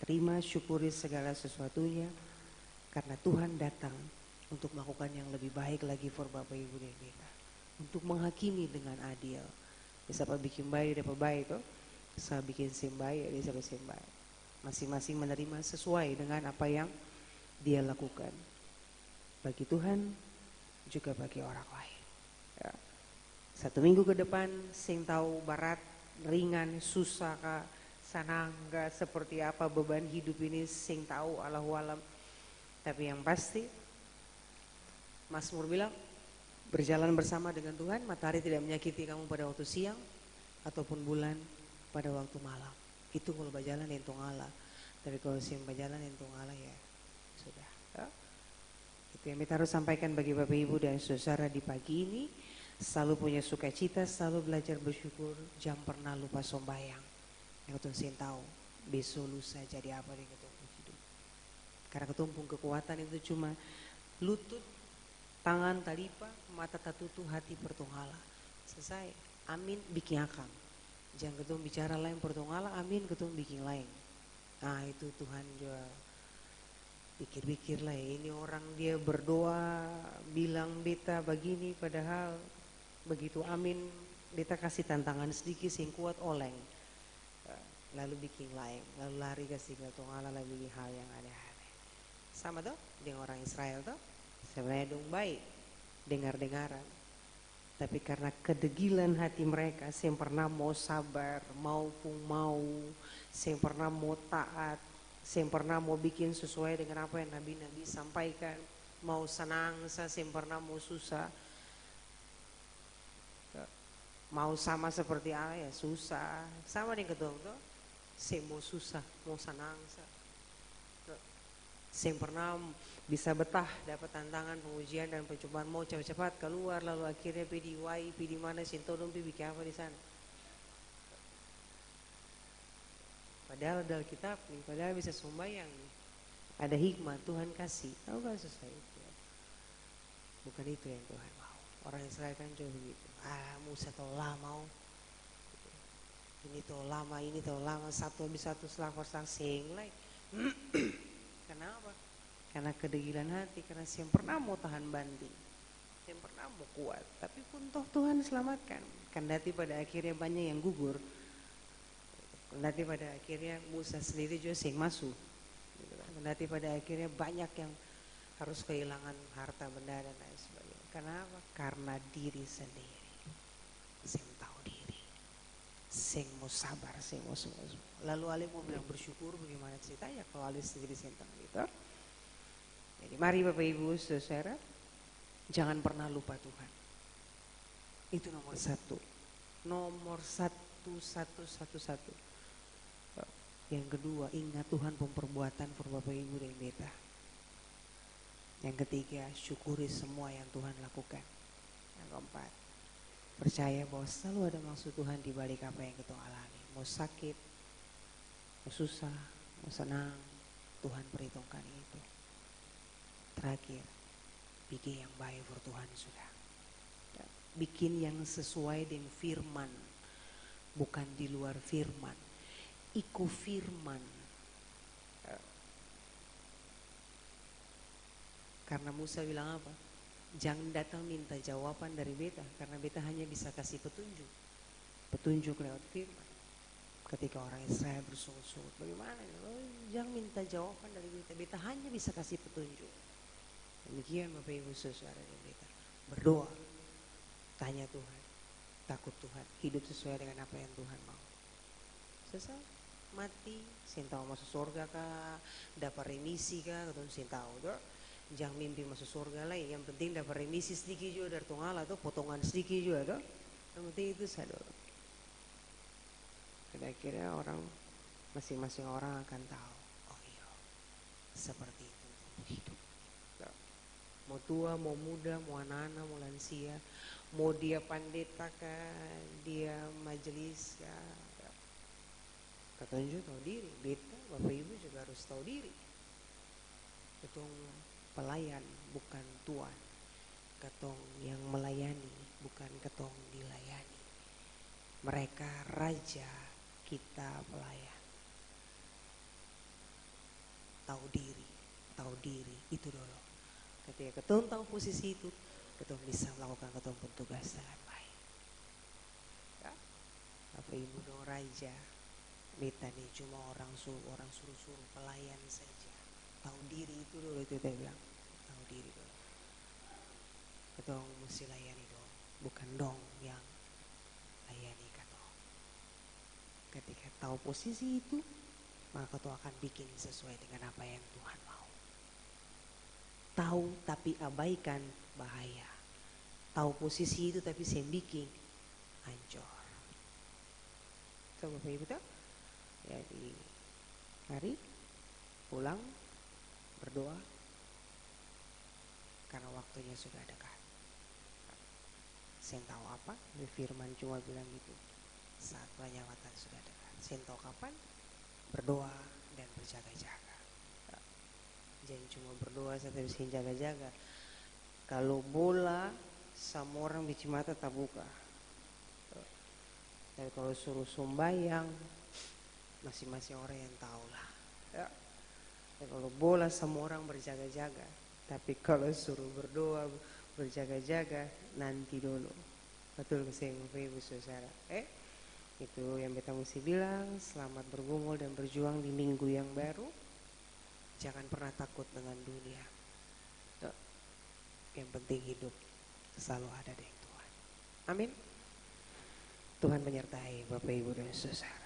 Terima, syukuri segala sesuatunya, karena Tuhan datang untuk melakukan yang lebih baik lagi for Bapak Ibu dan kita, untuk menghakimi dengan adil. Bisa bikin baik dapat baik toh, bisa bikin sim baik bisa bikin baik. Masing-masing menerima sesuai dengan apa yang dia lakukan. Bagi Tuhan juga bagi orang lain. Ya. 1 minggu ke depan, sing tahu barat, ringan, susah kah, senang gak, seperti apa beban hidup ini, sing tahu Allahu alam. Tapi yang pasti, Mazmur bilang, berjalan bersama dengan Tuhan, matahari tidak menyakiti kamu pada waktu siang ataupun bulan pada waktu malam. Itu kalau berjalan entong Allah. Tapi kalau sing berjalan entong Allah ya sudah. Ya. Itu yang kita harus sampaikan bagi Bapak Ibu dan Saudara di pagi ini. Selalu punya sukacita, selalu belajar bersyukur, jangan pernah lupa sembahyang. Yang ketum tahu besok lusa jadi apa di ketumpung hidup. Karena ketumpung kekuatan itu cuma lutut, tangan talipa, mata tatutu, hati pertongala. Selesai. Amin bikin akang. Jangan ketum bicara lain pertongala, amin ketum bikin lain. Nah itu Tuhan juga pikir-pikir lah ya, ini orang dia berdoa bilang Beta begini, padahal begitu amin Beta kasih tantangan sedikit sing kuat oleng, lalu bikin lain, lalu lari kasih gatong Allah, lalu bikin hal yang aneh-aneh. Sama toh dengan orang Israel toh, sebenarnya dong baik dengar-dengaran, tapi karena kedegilan hati mereka, yang pernah mau sabar, maupun mau, yang pernah mau taat, yang pernah mau bikin sesuai dengan apa yang Nabi-Nabi sampaikan, mau senang, yang pernah mau susah. Mau sama seperti Allah ya susah. Sama nih ketong tuh. Saya mau susah, mau senang. Saya pernah bisa betah dapat tantangan, pengujian dan pencobaan, mau cepat-cepat keluar, lalu akhirnya pergi di mana sintodom bikin apa di sana. Padahal dalam kitab nih, padahal bisa sembahyang nih. Ada hikmah Tuhan kasih, tahu gak sesuai itu? Bukan itu yang Tuhan mau. Orang Israel kan juga begitu. Musa tolah mau. Ini toh lama satu habis satu selapor sangseng lagi. Kenapa? Karena kedegilan hati, karena saya pernah mau tahan banting, saya pernah mau kuat, tapi pun toh Tuhan selamatkan. Kendati pada akhirnya banyak yang gugur, kendati pada akhirnya Musa sendiri juga yang masuk, kendati pada akhirnya banyak yang harus kehilangan harta benda dan lain sebagainya. Kenapa? Karena diri sendiri. Saya tahu diri, saya mau sabar, saya mau semua. Lalu Ali mau bilang bersyukur, bagaimana ceritanya kalau Ali sendiri sentang gitu. Jadi mari Bapak Ibu Saudara, jangan pernah lupa Tuhan. Itu nomor satu. Nomor satu. Yang kedua, ingat Tuhan pemperbuatan for Bapak Ibu dan beta. Yang ketiga, syukuri semua yang Tuhan lakukan. Yang keempat, percaya bahwa selalu ada maksud Tuhan di balik apa yang kita alami. Mau sakit, mau susah, mau senang, Tuhan perhitungkan itu. Terakhir, bikin yang baik for Tuhan sudah. Bikin yang sesuai dengan firman, bukan di luar firman. Ikut firman. Karena Musa bilang apa? Jangan datang minta jawaban dari beta, karena beta hanya bisa kasih petunjuk. Petunjuk lewat firman. Ketika orang Israel bersungut-sungut, bagaimana? Jangan minta jawaban dari beta, beta hanya bisa kasih petunjuk. Demikian Bapak Ibu Saudara dan beta. Berdoa, tanya Tuhan, takut Tuhan, hidup sesuai dengan apa yang Tuhan mau. Selesai, mati, sin tahu masuk surga kah, dapat remisi kah, atau sin tahu. Jangan mimpi masuk surga lah, yang penting dapat remisi sedikit juga dari Tuhan Allah, atau potongan sedikit juga, toh. Yang penting itu saja. Kira-kira orang, masing-masing orang akan tahu, oh iya, seperti itu hidup. Mau tua, mau muda, mau anak-anak, mau lansia, mau dia pendeta kah, dia majelis kah, ketunjuk tahu diri. Beta, Bapak Ibu juga harus tahu diri. Ketong pelayan bukan tuan, ketong yang melayani bukan ketong dilayani. Mereka raja, kita pelayan. Tahu diri itu dulu. Ketika ketong tahu posisi itu, ketong bisa melakukan ketong pun tugas dengan baik. Ya? Bapak Ibu dong raja, beta nih cuma orang suruh pelayan saja. Tahu diri itu dulu, itu saya bilang. Tahu diri dulu. Ketong mesti layani dong, bukan dong yang layani ketong. Ketika tahu posisi itu, maka ketong akan bikin sesuai dengan apa yang Tuhan mau. Tahu tapi abaikan, bahaya. Tahu posisi itu tapi saya bikin hancur. Coba Bapak Ibu tahu? Jadi mari pulang berdoa karena waktunya sudah dekat. Saya tahu apa? Firman cuma bilang gitu. Saat penyamatan sudah dekat. Saya tahu kapan? Berdoa dan berjaga-jaga. Jangan cuma berdoa saja bisa jaga-jaga. Kalau bola semua orang bici mata tak buka. Tapi kalau suruh sembahyang masing-masing orang yang tahu lah. Ya. Tapi kalau bola semua orang berjaga-jaga. Tapi kalau suruh berdoa berjaga-jaga nanti dulu. Betul saya Bapak Ibu Saudara. Itu yang beta mesti bilang. Selamat bergumul dan berjuang di minggu yang baru. Jangan pernah takut dengan dunia. Yang penting hidup selalu ada dengan Tuhan. Amin. Tuhan menyertai Bapak Ibu dan Saudara.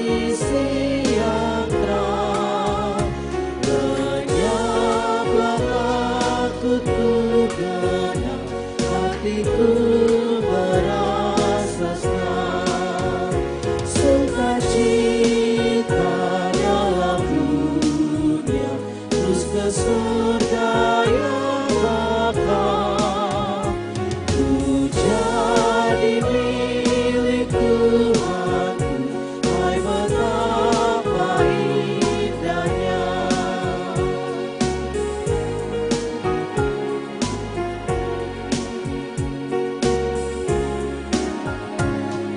sisi yang terang, lenyaplah takutku genang, hatiku merasa senang, sukacita dalam dunia, terus ke surga yang bakal. Ku jadi milik Tuhanku, hai betapa indahnya.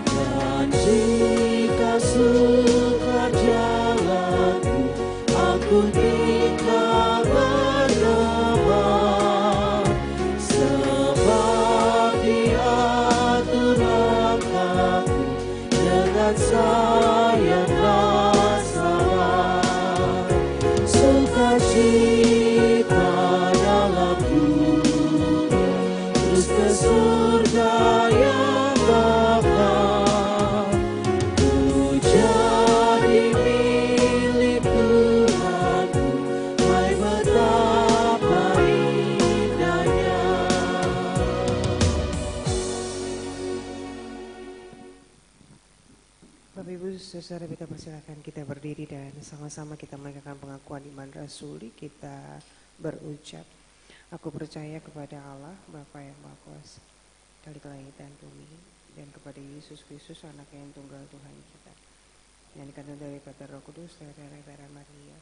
Dan jika sukar jalanku, aku tinggal berdebar, sebab diatur langkahku dengan sayang dan sabar. Sukacita dalam dunia, terus ke surga yang bakal. Ku jadi milik Tuhanku, hai betapa indahnya. Bapak Ibu Saudara, kita persilakan kita berdiri dan sama-sama kita menegakkan pengakuan iman rasuli. Kita berucap, aku percaya kepada Allah Bapa yang Maha Kuasa, Khalik langit dan bumi, dan kepada Yesus Kristus anak yang tunggal Tuhan kita, yang dikandung daripada Roh Kudus dari darah Maria,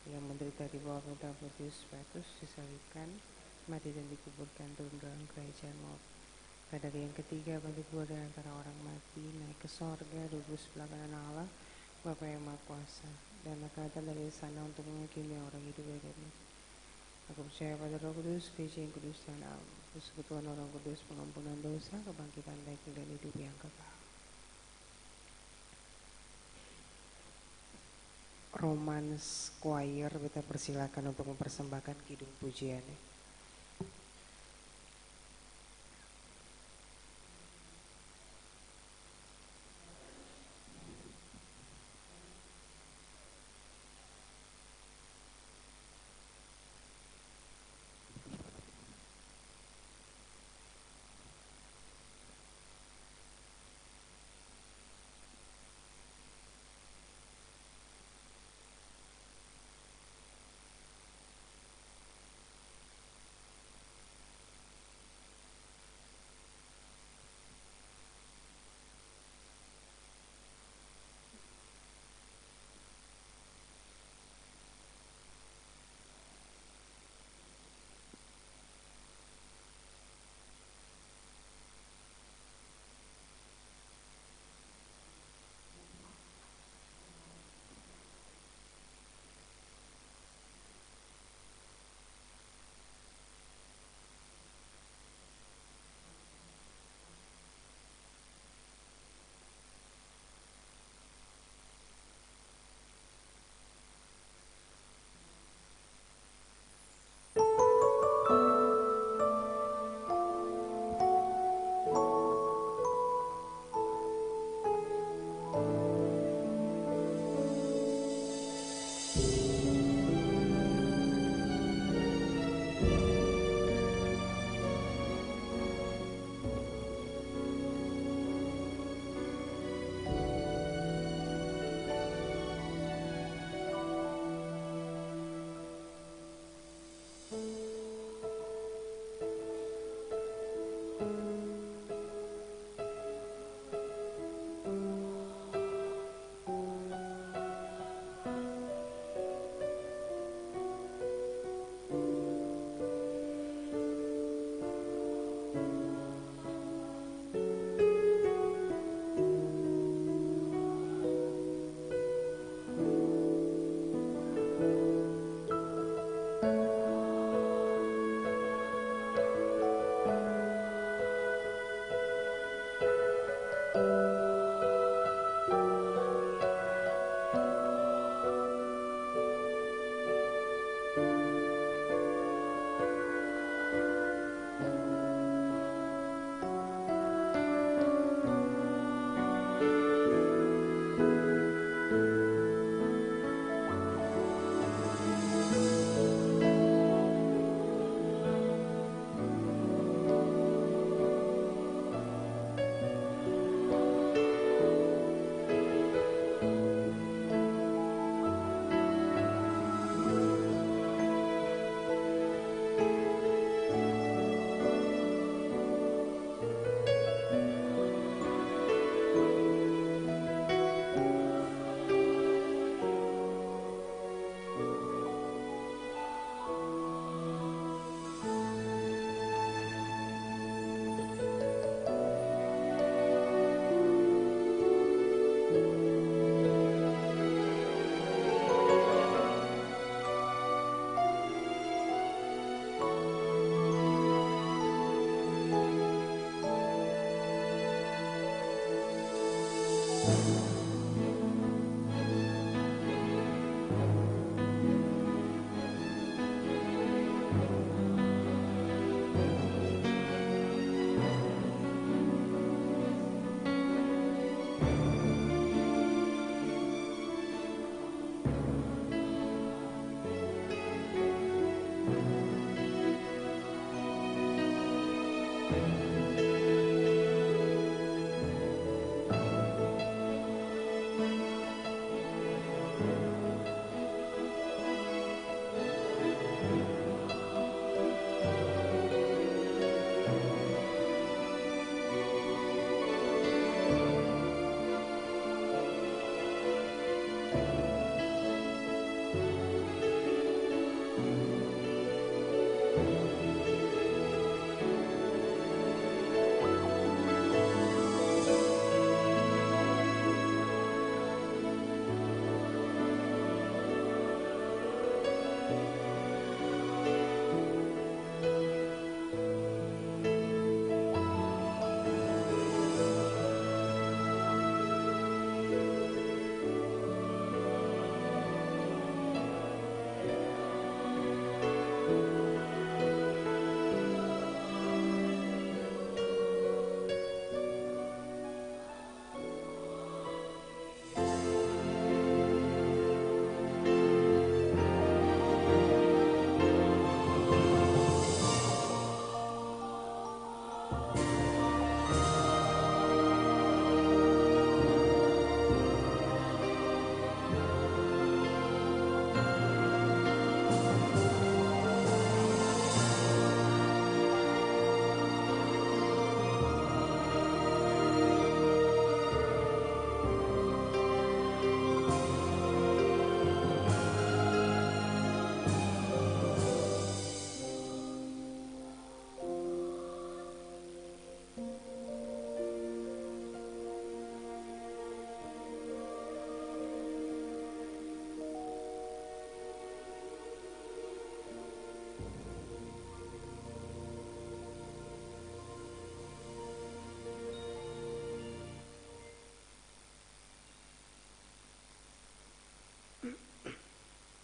yang menderita di bawah perintah Pontius Pilatus, disalibkan, mati dan dikuburkan, turun dalam kerajaan maut. Pada hari yang ketiga bangkit pula dari antara orang mati, naik ke sorga, duduk sebelah kanan Allah Bapa yang Maha Kuasa, dan akan datang dari sana untuk menghakimi orang hidup dan mati. Aku percaya pada Roh Kudus, Gereja yang kudus dan am, persekutuan orang kudus, pengampunan dosa, kebangkitan daging dan hidup yang kekal. Romans Choir, kita persilakan untuk mempersembahkan kidung pujiannya.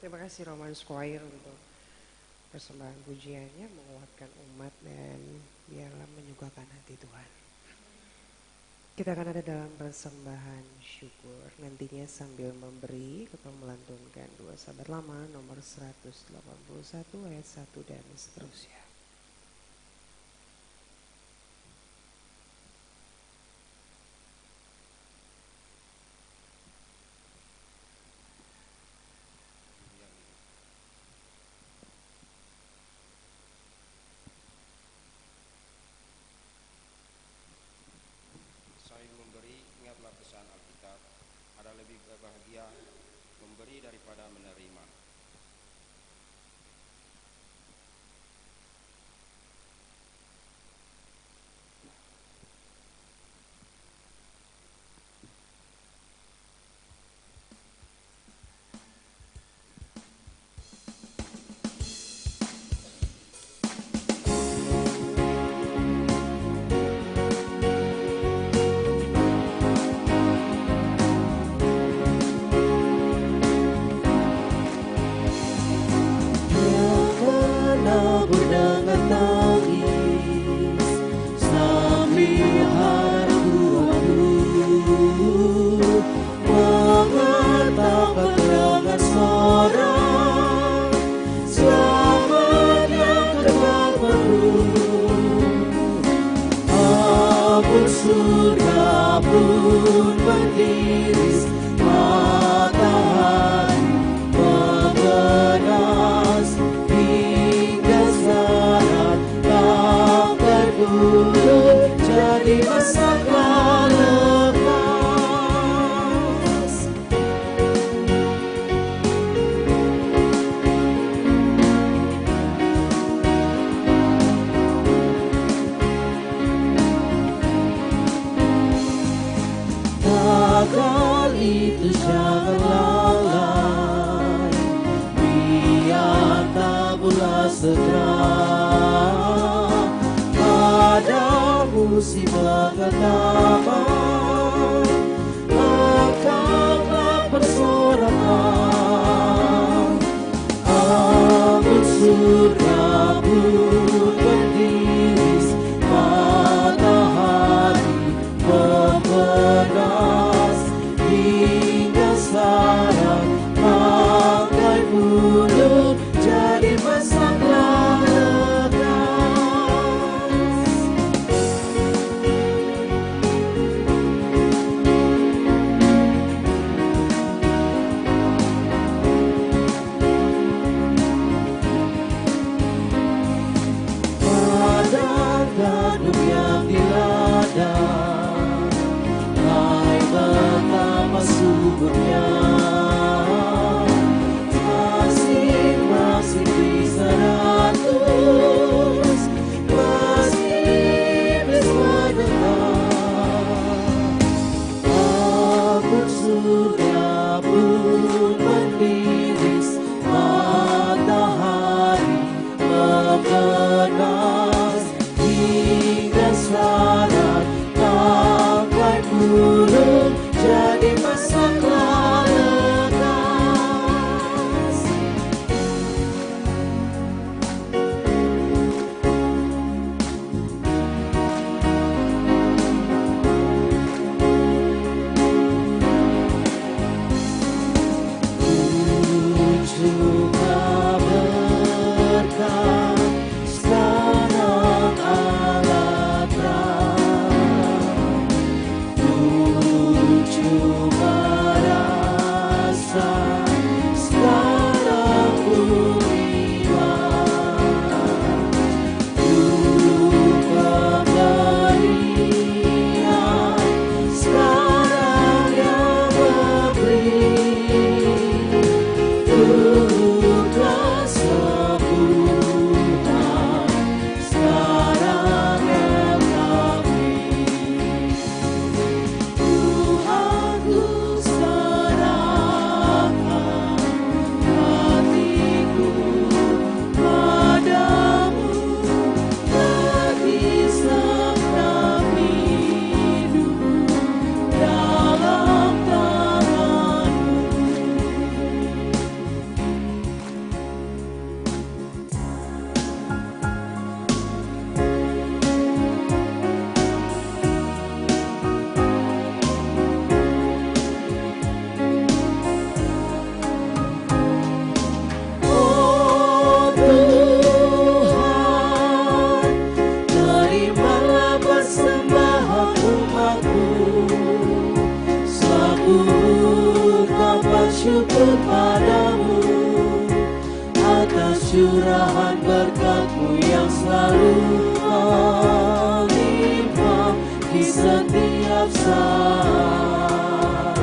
Terima kasih Roman Choir untuk persembahan pujiannya, menguatkan umat dan biarlah menyukakan hati Tuhan. Kita akan ada dalam persembahan syukur. Nantinya sambil memberi, kita melantunkan 2 sahabat lama nomor 181 ayat 1 dan seterusnya. Ingatlah pesan Alkitab, ada lebih berbahagia memberi daripada menerima. Surga pun beriris, matahari menggenas, hingga saat tak terbunuh, jadi masaklah lepas. Tagal itu jangan lalai, biar tabula segera. Pada musibah pertama, angkatlah persorangan. Angin surga pun beriris, matahari menggenas, hingga sarang pakai bulu, jadi masaklah lekas. Padang gandum yang di ladang, hai betapa suburnya, masing-masing bisa ratus, meski bersedekah. Aku surga pun beriris, matahari menggenas, hingga saat pakai bulu, jadi masaklah lekas. Ujunglah berkat sekarang Allah terang, tujuh marah bersyukur padamu atas curahan berkat-Mu yang selalu melimpah di setiap saat.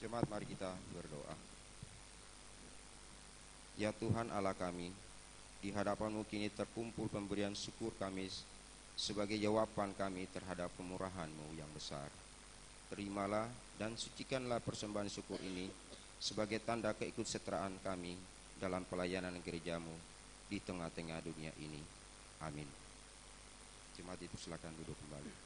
Jemaat, mari kita berdoa. Ya Tuhan Allah kami, di hadapan-Mu kini terkumpul pemberian syukur kami sebagai jawaban kami terhadap kemurahan-Mu yang besar. Terimalah dan sucikanlah persembahan syukur ini sebagai tanda keikutsertaan kami dalam pelayanan gereja-Mu di tengah-tengah dunia ini. Amin. Jemaat itu silakan duduk kembali.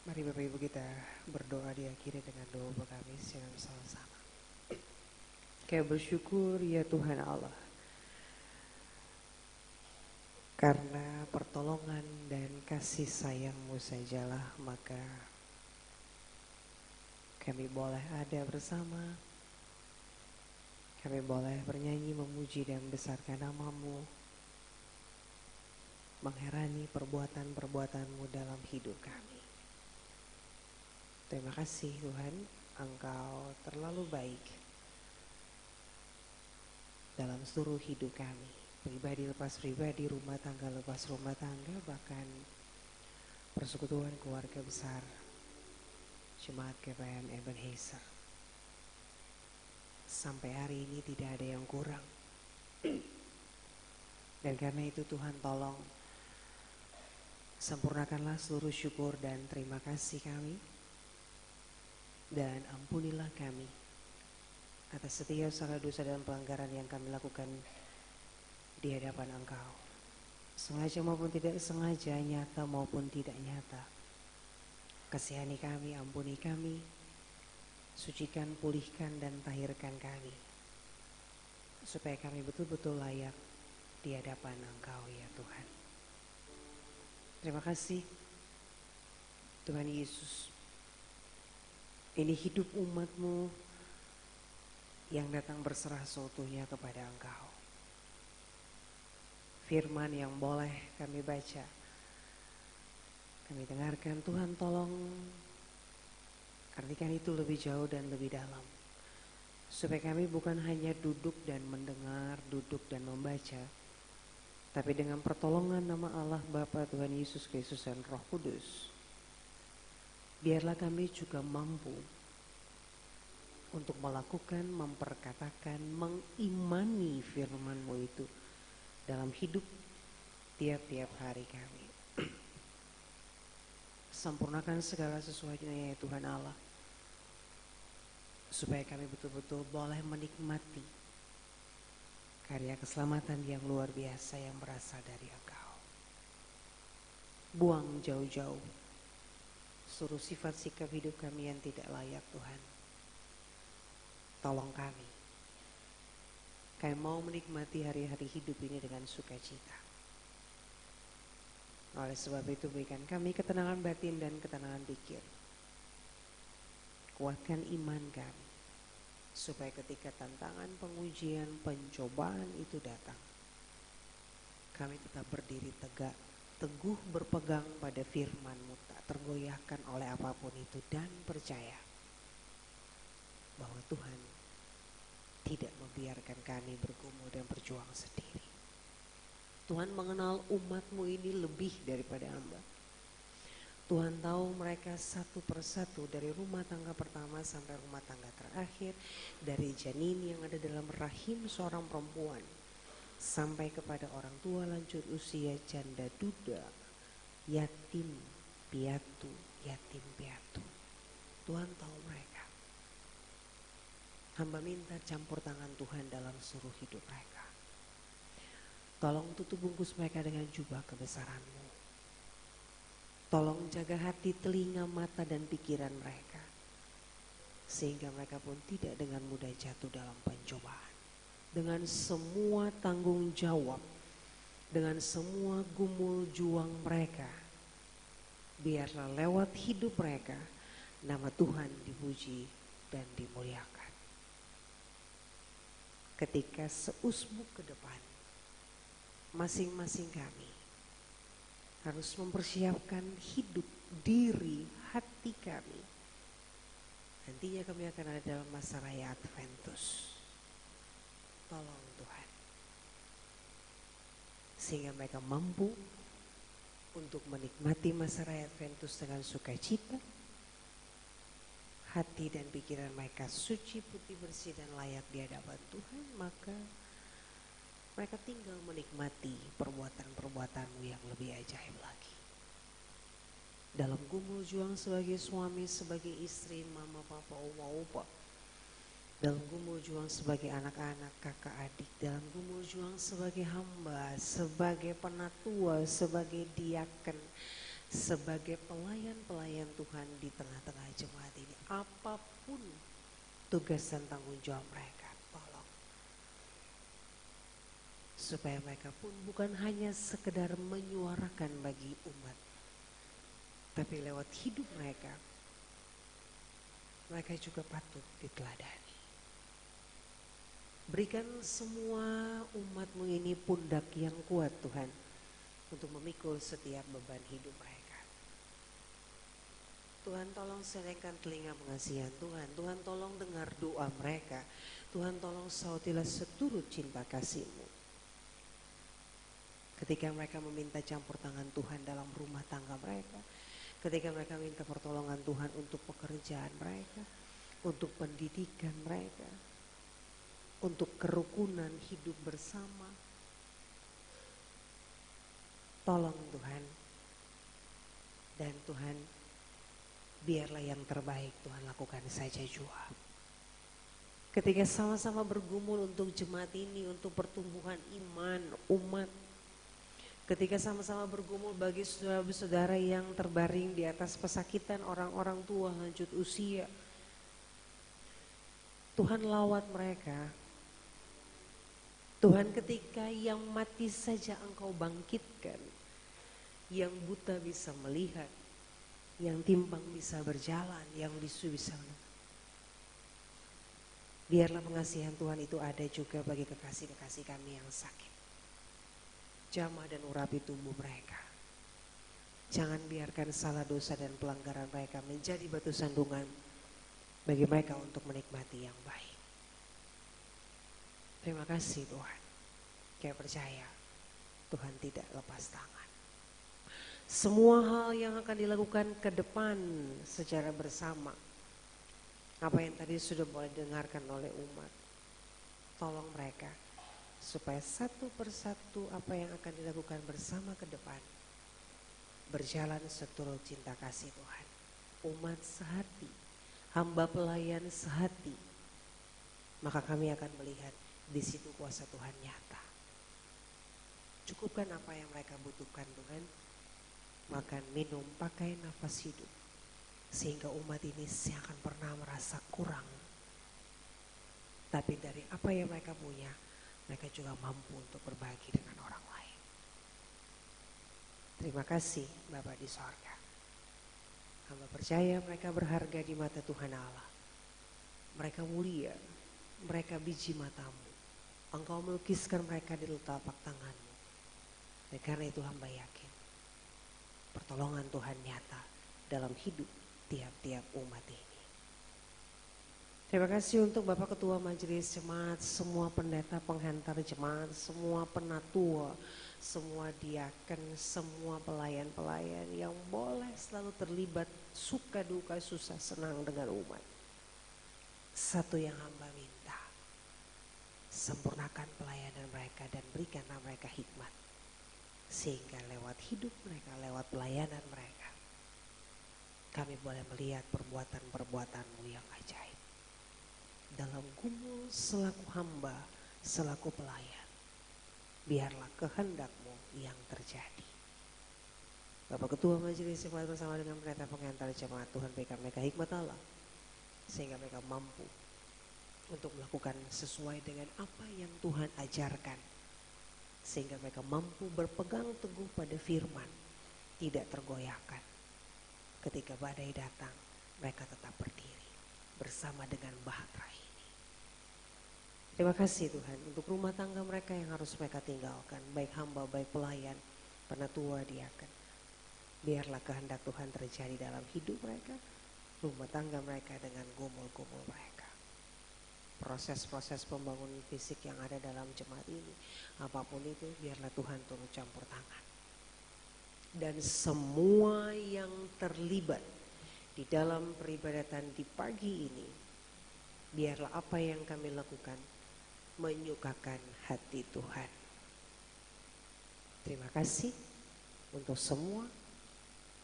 Mari Bapak Ibu kita berdoa diakhiri dengan doa kami secara bersama-sama. Kami bersyukur ya Tuhan Allah, karena pertolongan dan kasih sayang-Mu sajalah maka kami boleh ada bersama, kami boleh bernyanyi memuji dan membesarkan nama-Mu, mengherani perbuatan-perbuatan-Mu dalam hidup kami. Terima kasih Tuhan, Engkau terlalu baik dalam seluruh hidup kami. Pribadi lepas pribadi, rumah tangga lepas rumah tangga, bahkan persekutuan keluarga besar Jemaat GPM Ebenezer. Sampai hari ini tidak ada yang kurang. Dan karena itu Tuhan tolong sempurnakanlah seluruh syukur dan terima kasih kami. Dan ampunilah kami atas setiap salah dosa dan pelanggaran yang kami lakukan di hadapan Engkau. Sengaja maupun tidak sengaja, nyata maupun tidak nyata. Kasihani kami, ampuni kami, sucikan, pulihkan dan tahirkan kami. Supaya kami betul-betul layak di hadapan Engkau ya Tuhan. Terima kasih Tuhan Yesus. Ini hidup umat-Mu yang datang berserah seutuhnya kepada Engkau. Firman yang boleh kami baca, kami dengarkan, Tuhan tolong artikan itu lebih jauh dan lebih dalam. Supaya kami bukan hanya duduk dan mendengar, duduk dan membaca, tapi dengan pertolongan nama Allah Bapa, Tuhan Yesus Kristus dan Roh Kudus, biarlah kami juga mampu untuk melakukan, memperkatakan, mengimani firman-Mu itu dalam hidup tiap-tiap hari kami. Sempurnakan segala sesuatunya ya Tuhan Allah, supaya kami betul-betul boleh menikmati karya keselamatan yang luar biasa yang berasal dari Engkau. Buang jauh-jauh seluruh sifat sikap hidup kami yang tidak layak Tuhan. Tolong kami. Kami mau menikmati hari-hari hidup ini dengan sukacita. Oleh sebab itu berikan kami ketenangan batin dan ketenangan pikir. Kuatkan iman kami. Supaya ketika tantangan, pengujian, pencobaan itu datang, kami tetap berdiri tegak, teguh berpegang pada firman-Mu, tak tergoyahkan oleh apapun itu, dan percaya bahwa Tuhan tidak membiarkan kami bergumul dan berjuang sendiri. Tuhan mengenal umat-Mu ini lebih daripada hamba. Tuhan tahu mereka satu persatu, dari rumah tangga pertama sampai rumah tangga terakhir, dari janin yang ada dalam rahim seorang perempuan sampai kepada orang tua lanjut usia, janda duda, yatim piatu, yatim piatu. Tuhan tahu mereka. Hamba minta campur tangan Tuhan dalam seluruh hidup mereka. Tolong tutup bungkus mereka dengan jubah kebesaran-Mu. Tolong jaga hati, telinga, mata, dan pikiran mereka. Sehingga mereka pun tidak dengan mudah jatuh dalam pencobaan. Dengan semua tanggung jawab, dengan semua gumul juang mereka, biarlah lewat hidup mereka, nama Tuhan dipuji dan dimuliakan. Ketika seusbuk ke depan, masing-masing kami harus mempersiapkan hidup, diri, hati kami. Nantinya kami akan ada dalam masa raya Adventus. Tolong Tuhan, sehingga mereka mampu untuk menikmati masa raya Adventus dengan sukacita. Hati dan pikiran mereka suci, putih, bersih, dan layak di hadapan Tuhan. Maka mereka tinggal menikmati perbuatan-perbuatan-Mu yang lebih ajaib lagi. Dalam gumul juang sebagai suami, sebagai istri, mama, papa, oma, opa. Dalam gumul juang sebagai anak-anak, kakak, adik. Dalam gumul juang sebagai hamba, sebagai penatua, sebagai diaken, sebagai pelayan-pelayan Tuhan di tengah-tengah jemaat ini. Apapun tugas dan tanggung jawab mereka, tolong. Supaya mereka pun bukan hanya sekedar menyuarakan bagi umat, tapi lewat hidup mereka, mereka juga patut diteladani. Berikan semua umat-Mu ini pundak yang kuat Tuhan, untuk memikul setiap beban hidup mereka. Tuhan tolong serahkan telinga pengasihan Tuhan. Tuhan tolong dengar doa mereka. Tuhan tolong sautilah seturut cinta kasih-Mu. Ketika mereka meminta campur tangan Tuhan dalam rumah tangga mereka, ketika mereka minta pertolongan Tuhan untuk pekerjaan mereka, untuk pendidikan mereka, untuk kerukunan hidup bersama, tolong Tuhan. Dan Tuhan, biarlah yang terbaik Tuhan lakukan saja juga. Ketika sama-sama bergumul untuk jemaat ini, untuk pertumbuhan iman umat, ketika sama-sama bergumul bagi saudara-saudara yang terbaring di atas pesakitan, orang-orang tua lanjut usia, Tuhan lawat mereka. Tuhan, ketika yang mati saja Engkau bangkitkan, yang buta bisa melihat, yang timpang bisa berjalan, yang bisu bisa mendengar. Biarlah pengasihan Tuhan itu ada juga bagi kekasih-kekasih kami yang sakit. Jamah dan urapi tubuh mereka. Jangan biarkan salah dosa dan pelanggaran mereka menjadi batu sandungan bagi mereka untuk menikmati yang baik. Terima kasih Tuhan. Kami percaya Tuhan tidak lepas tangan. Semua hal yang akan dilakukan ke depan secara bersama, apa yang tadi sudah boleh dengarkan oleh umat, tolong mereka supaya satu persatu apa yang akan dilakukan bersama ke depan berjalan seturut cinta kasih Tuhan. Umat sehati, hamba pelayan sehati, maka kami akan melihat di situ kuasa Tuhan nyata. Cukupkan apa yang mereka butuhkan Tuhan, makan, minum, pakai, nafas hidup, sehingga umat ini akan pernah merasa kurang. Tapi dari apa yang mereka punya, mereka juga mampu untuk berbagi dengan orang lain. Terima kasih Bapa di sorga. Hamba percaya mereka berharga di mata Tuhan Allah. Mereka mulia, mereka biji mata-Mu. Engkau melukiskan mereka di telapak tangan-Mu. Dan karena itu hamba yakin pertolongan Tuhan nyata dalam hidup tiap-tiap umat ini. Terima kasih untuk Bapak Ketua Majelis Jemaat, semua pendeta penghantar jemaat, semua penatua, semua diaken, semua pelayan-pelayan yang boleh selalu terlibat suka duka susah senang dengan umat. Satu yang hamba minta, sempurnakan pelayanan mereka dan berikanlah mereka hikmat. Sehingga lewat hidup mereka, lewat pelayanan mereka, kami boleh melihat perbuatan-perbuatan-Mu yang ajaib. Dalam gumul selaku hamba, selaku pelayan, biarlah kehendak-Mu yang terjadi. Bapak Ketua Majelis Jemaat bersama dengan pendeta pengantar jemaat, Tuhan berikan mereka hikmat Allah sehingga mereka mampu untuk melakukan sesuai dengan apa yang Tuhan ajarkan, sehingga mereka mampu berpegang teguh pada firman, tidak tergoyahkan. Ketika badai datang, mereka tetap berdiri bersama dengan bahtera ini. Terima kasih Tuhan untuk rumah tangga mereka yang harus mereka tinggalkan, baik hamba, baik pelayan, penatua, diaken. Biarlah kehendak Tuhan terjadi dalam hidup mereka, rumah tangga mereka dengan gumul-gumul mereka. Proses-proses pembangunan fisik yang ada dalam jemaat ini, apapun itu, biarlah Tuhan turut campur tangan. Dan semua yang terlibat di dalam peribadatan di pagi ini, biarlah apa yang kami lakukan menyukakan hati Tuhan. Terima kasih untuk semua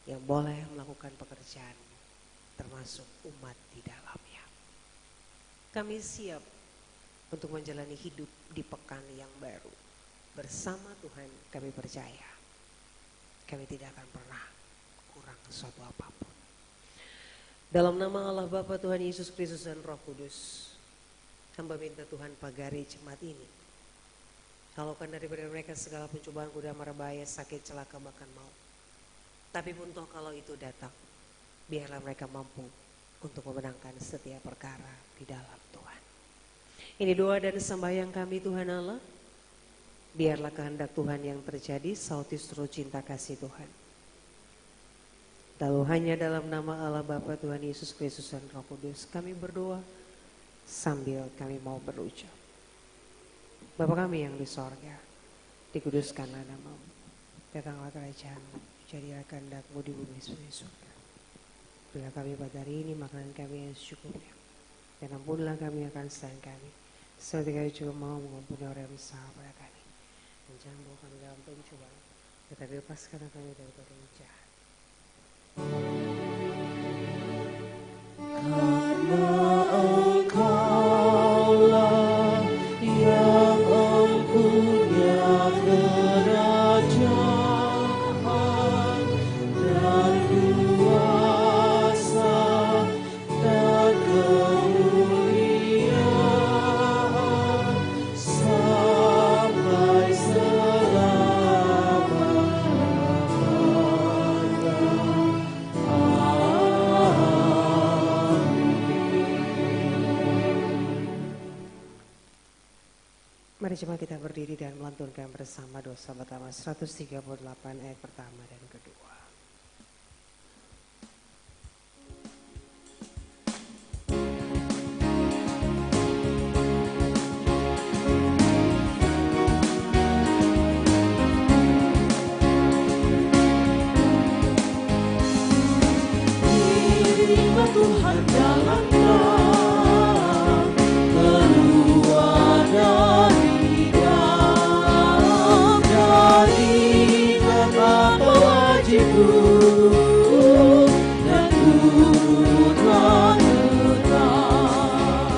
yang boleh melakukan pekerjaan, termasuk umat di dalamnya. Kami siap untuk menjalani hidup di pekan yang baru. Bersama Tuhan kami percaya, kami tidak akan pernah kurang suatu apapun. Dalam nama Allah Bapa, Tuhan Yesus Kristus dan Roh Kudus, hamba minta Tuhan pagari jemaat ini. Kalaukan daripada mereka segala pencobaan, godaan, mara bahaya, sakit, celaka, bahkan maut. Tapi pun toh kalau itu datang, biarlah mereka mampu untuk memenangkan setiap perkara di dalam Tuhan. Ini doa dan sembahyang kami Tuhan Allah. Biarlah kehendak Tuhan yang terjadi, sauti seluruh cinta kasih Tuhan. Lalu hanya dalam nama Allah Bapa, Tuhan Yesus Kristus dan Roh Kudus kami berdoa sambil kami mau berucap. Bapa kami yang di sorga, dikuduskanlah namamu, datanglah kerajaan-Mu. Jadilah kehendak-Mu di bumi seperti di surga. Berilah kami pada hari ini makanan kami yang secukupnya, dan ampunilah kami akan kesalahan kami, seperti kami juga mau mengampuni orang yang bersalah pada kami. Dan jangan bawa kami dalam pencobaan, tetapi lepaskanlah kami daripada yang jahat. Karena Engkaulah yang mempunyai kerajaan dan kuasa dan kemuliaan sampai selama-lamanya. Mari coba kita berdiri dan melantunkan bersama dosa pertama 138 ayat pertama dan kedua. Dirilah Tuhan dalam terang, keluar dari dalam, jadikan apa wajibmu dan turutlah terang.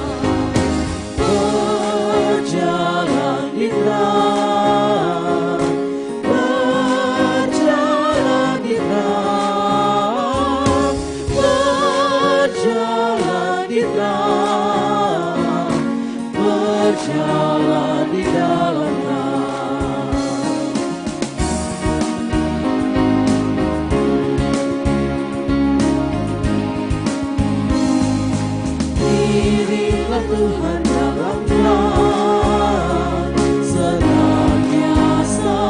Berjalan di terang, berjalan di terang, berjalan di terang, berjalan di dalam terang. Dirilah Tuhan dalam terang, senantiasa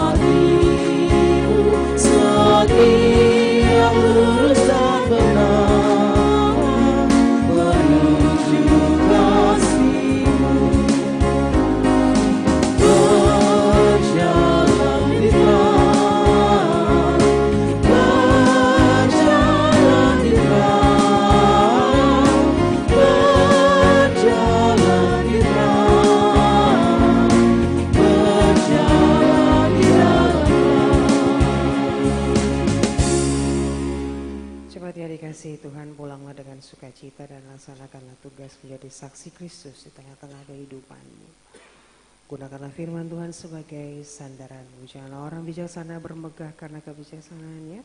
hatimu setia, lurus dan benar, menuju kasih-Mu. Berjalan di terang, berjalan di terang, berjalan di terang, berjalan di dalam terang. Cepat ya dikasihi Tuhan, pulanglah dengan sukacita dan laksanakanlah tugas menjadi saksi Kristus di tengah-tengah kehidupanmu. Gunakanlah firman Tuhan sebagai sandaranmu. Janganlah orang bijaksana bermegah karena kebijaksanaannya.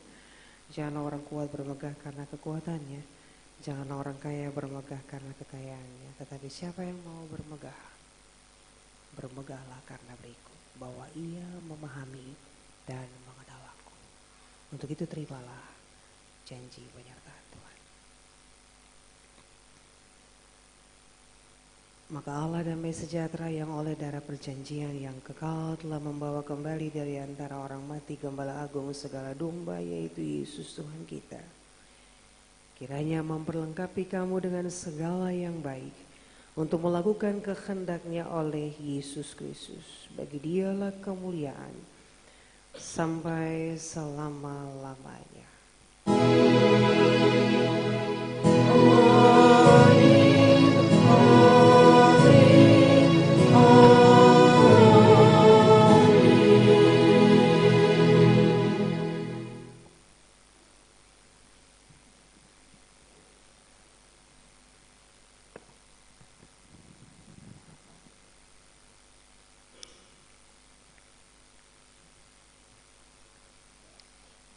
Janganlah orang kuat bermegah karena kekuatannya. Janganlah orang kaya bermegah karena kekayaannya. Tetapi siapa yang mau bermegah, bermegahlah karena berikut, bahwa ia memahami dan mengetahuiku. Untuk itu terimalah janji penyertaan Tuhan. Maka Allah damai sejahtera yang oleh darah perjanjian yang kekal telah membawa kembali dari antara orang mati Gembala Agung segala domba, yaitu Yesus Tuhan kita. Kiranya memperlengkapi kamu dengan segala yang baik untuk melakukan kehendaknya oleh Yesus Kristus. Bagi Dialah kemuliaan sampai selama-lamanya.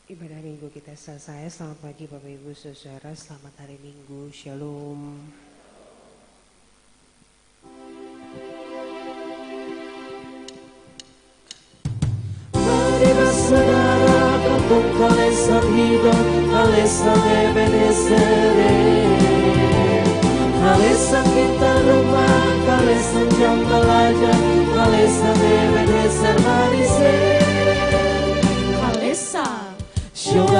Ibadah Minggu kita selesai. Selamat pagi Bapak Ibu Saudara, selamat hari Minggu, Shalom. Marilah saudara kampung Kalesan hidup, Kalesan Ebenezer. Kalesan kita rumah, Kalesan jam belajar, Kalesan Ebenezer manisir. Kalesan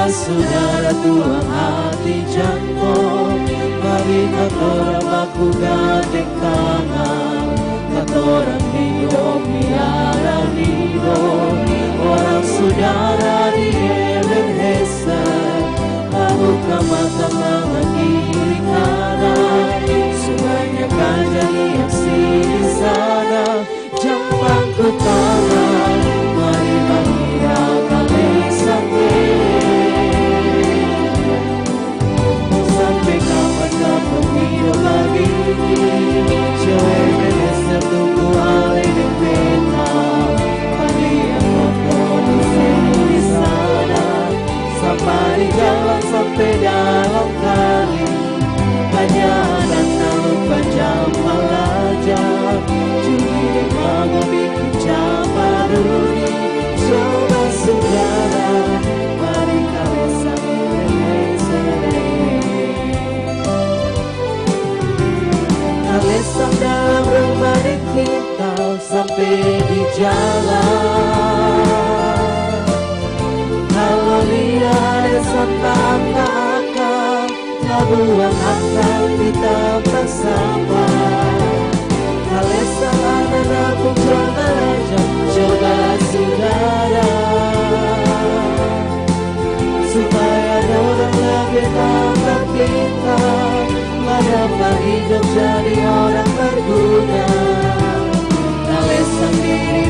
saudara Tuhan hati jantung, mari katorang baku gandeng tangan, katorang hidup biara hidup, orang saudara di Ebenezer, lakukan mata tangan kiri kanan, sungainya kajari yang di sana, jampangku tangan, mari bahira Kalesan. Sampai kapan dapat hidup lagi, cewek Ebenezer tunggu alih dan peta, mari yang kokoh di sana, sampai jalan sampai dalam kali, banyak dan tak lupa jam belajar, curi kamu bikin campur duri, coba saudara, mari Kalesan Kalesan dalam rumah di kita sampai di jalan. Kalau lihat desa tak buang akal di tempat sampah. Kalesan anak pun belajar, coba saudara, supaya orang lebih tambah kita, dapat hidup jadi orang berguna. Kalesan diri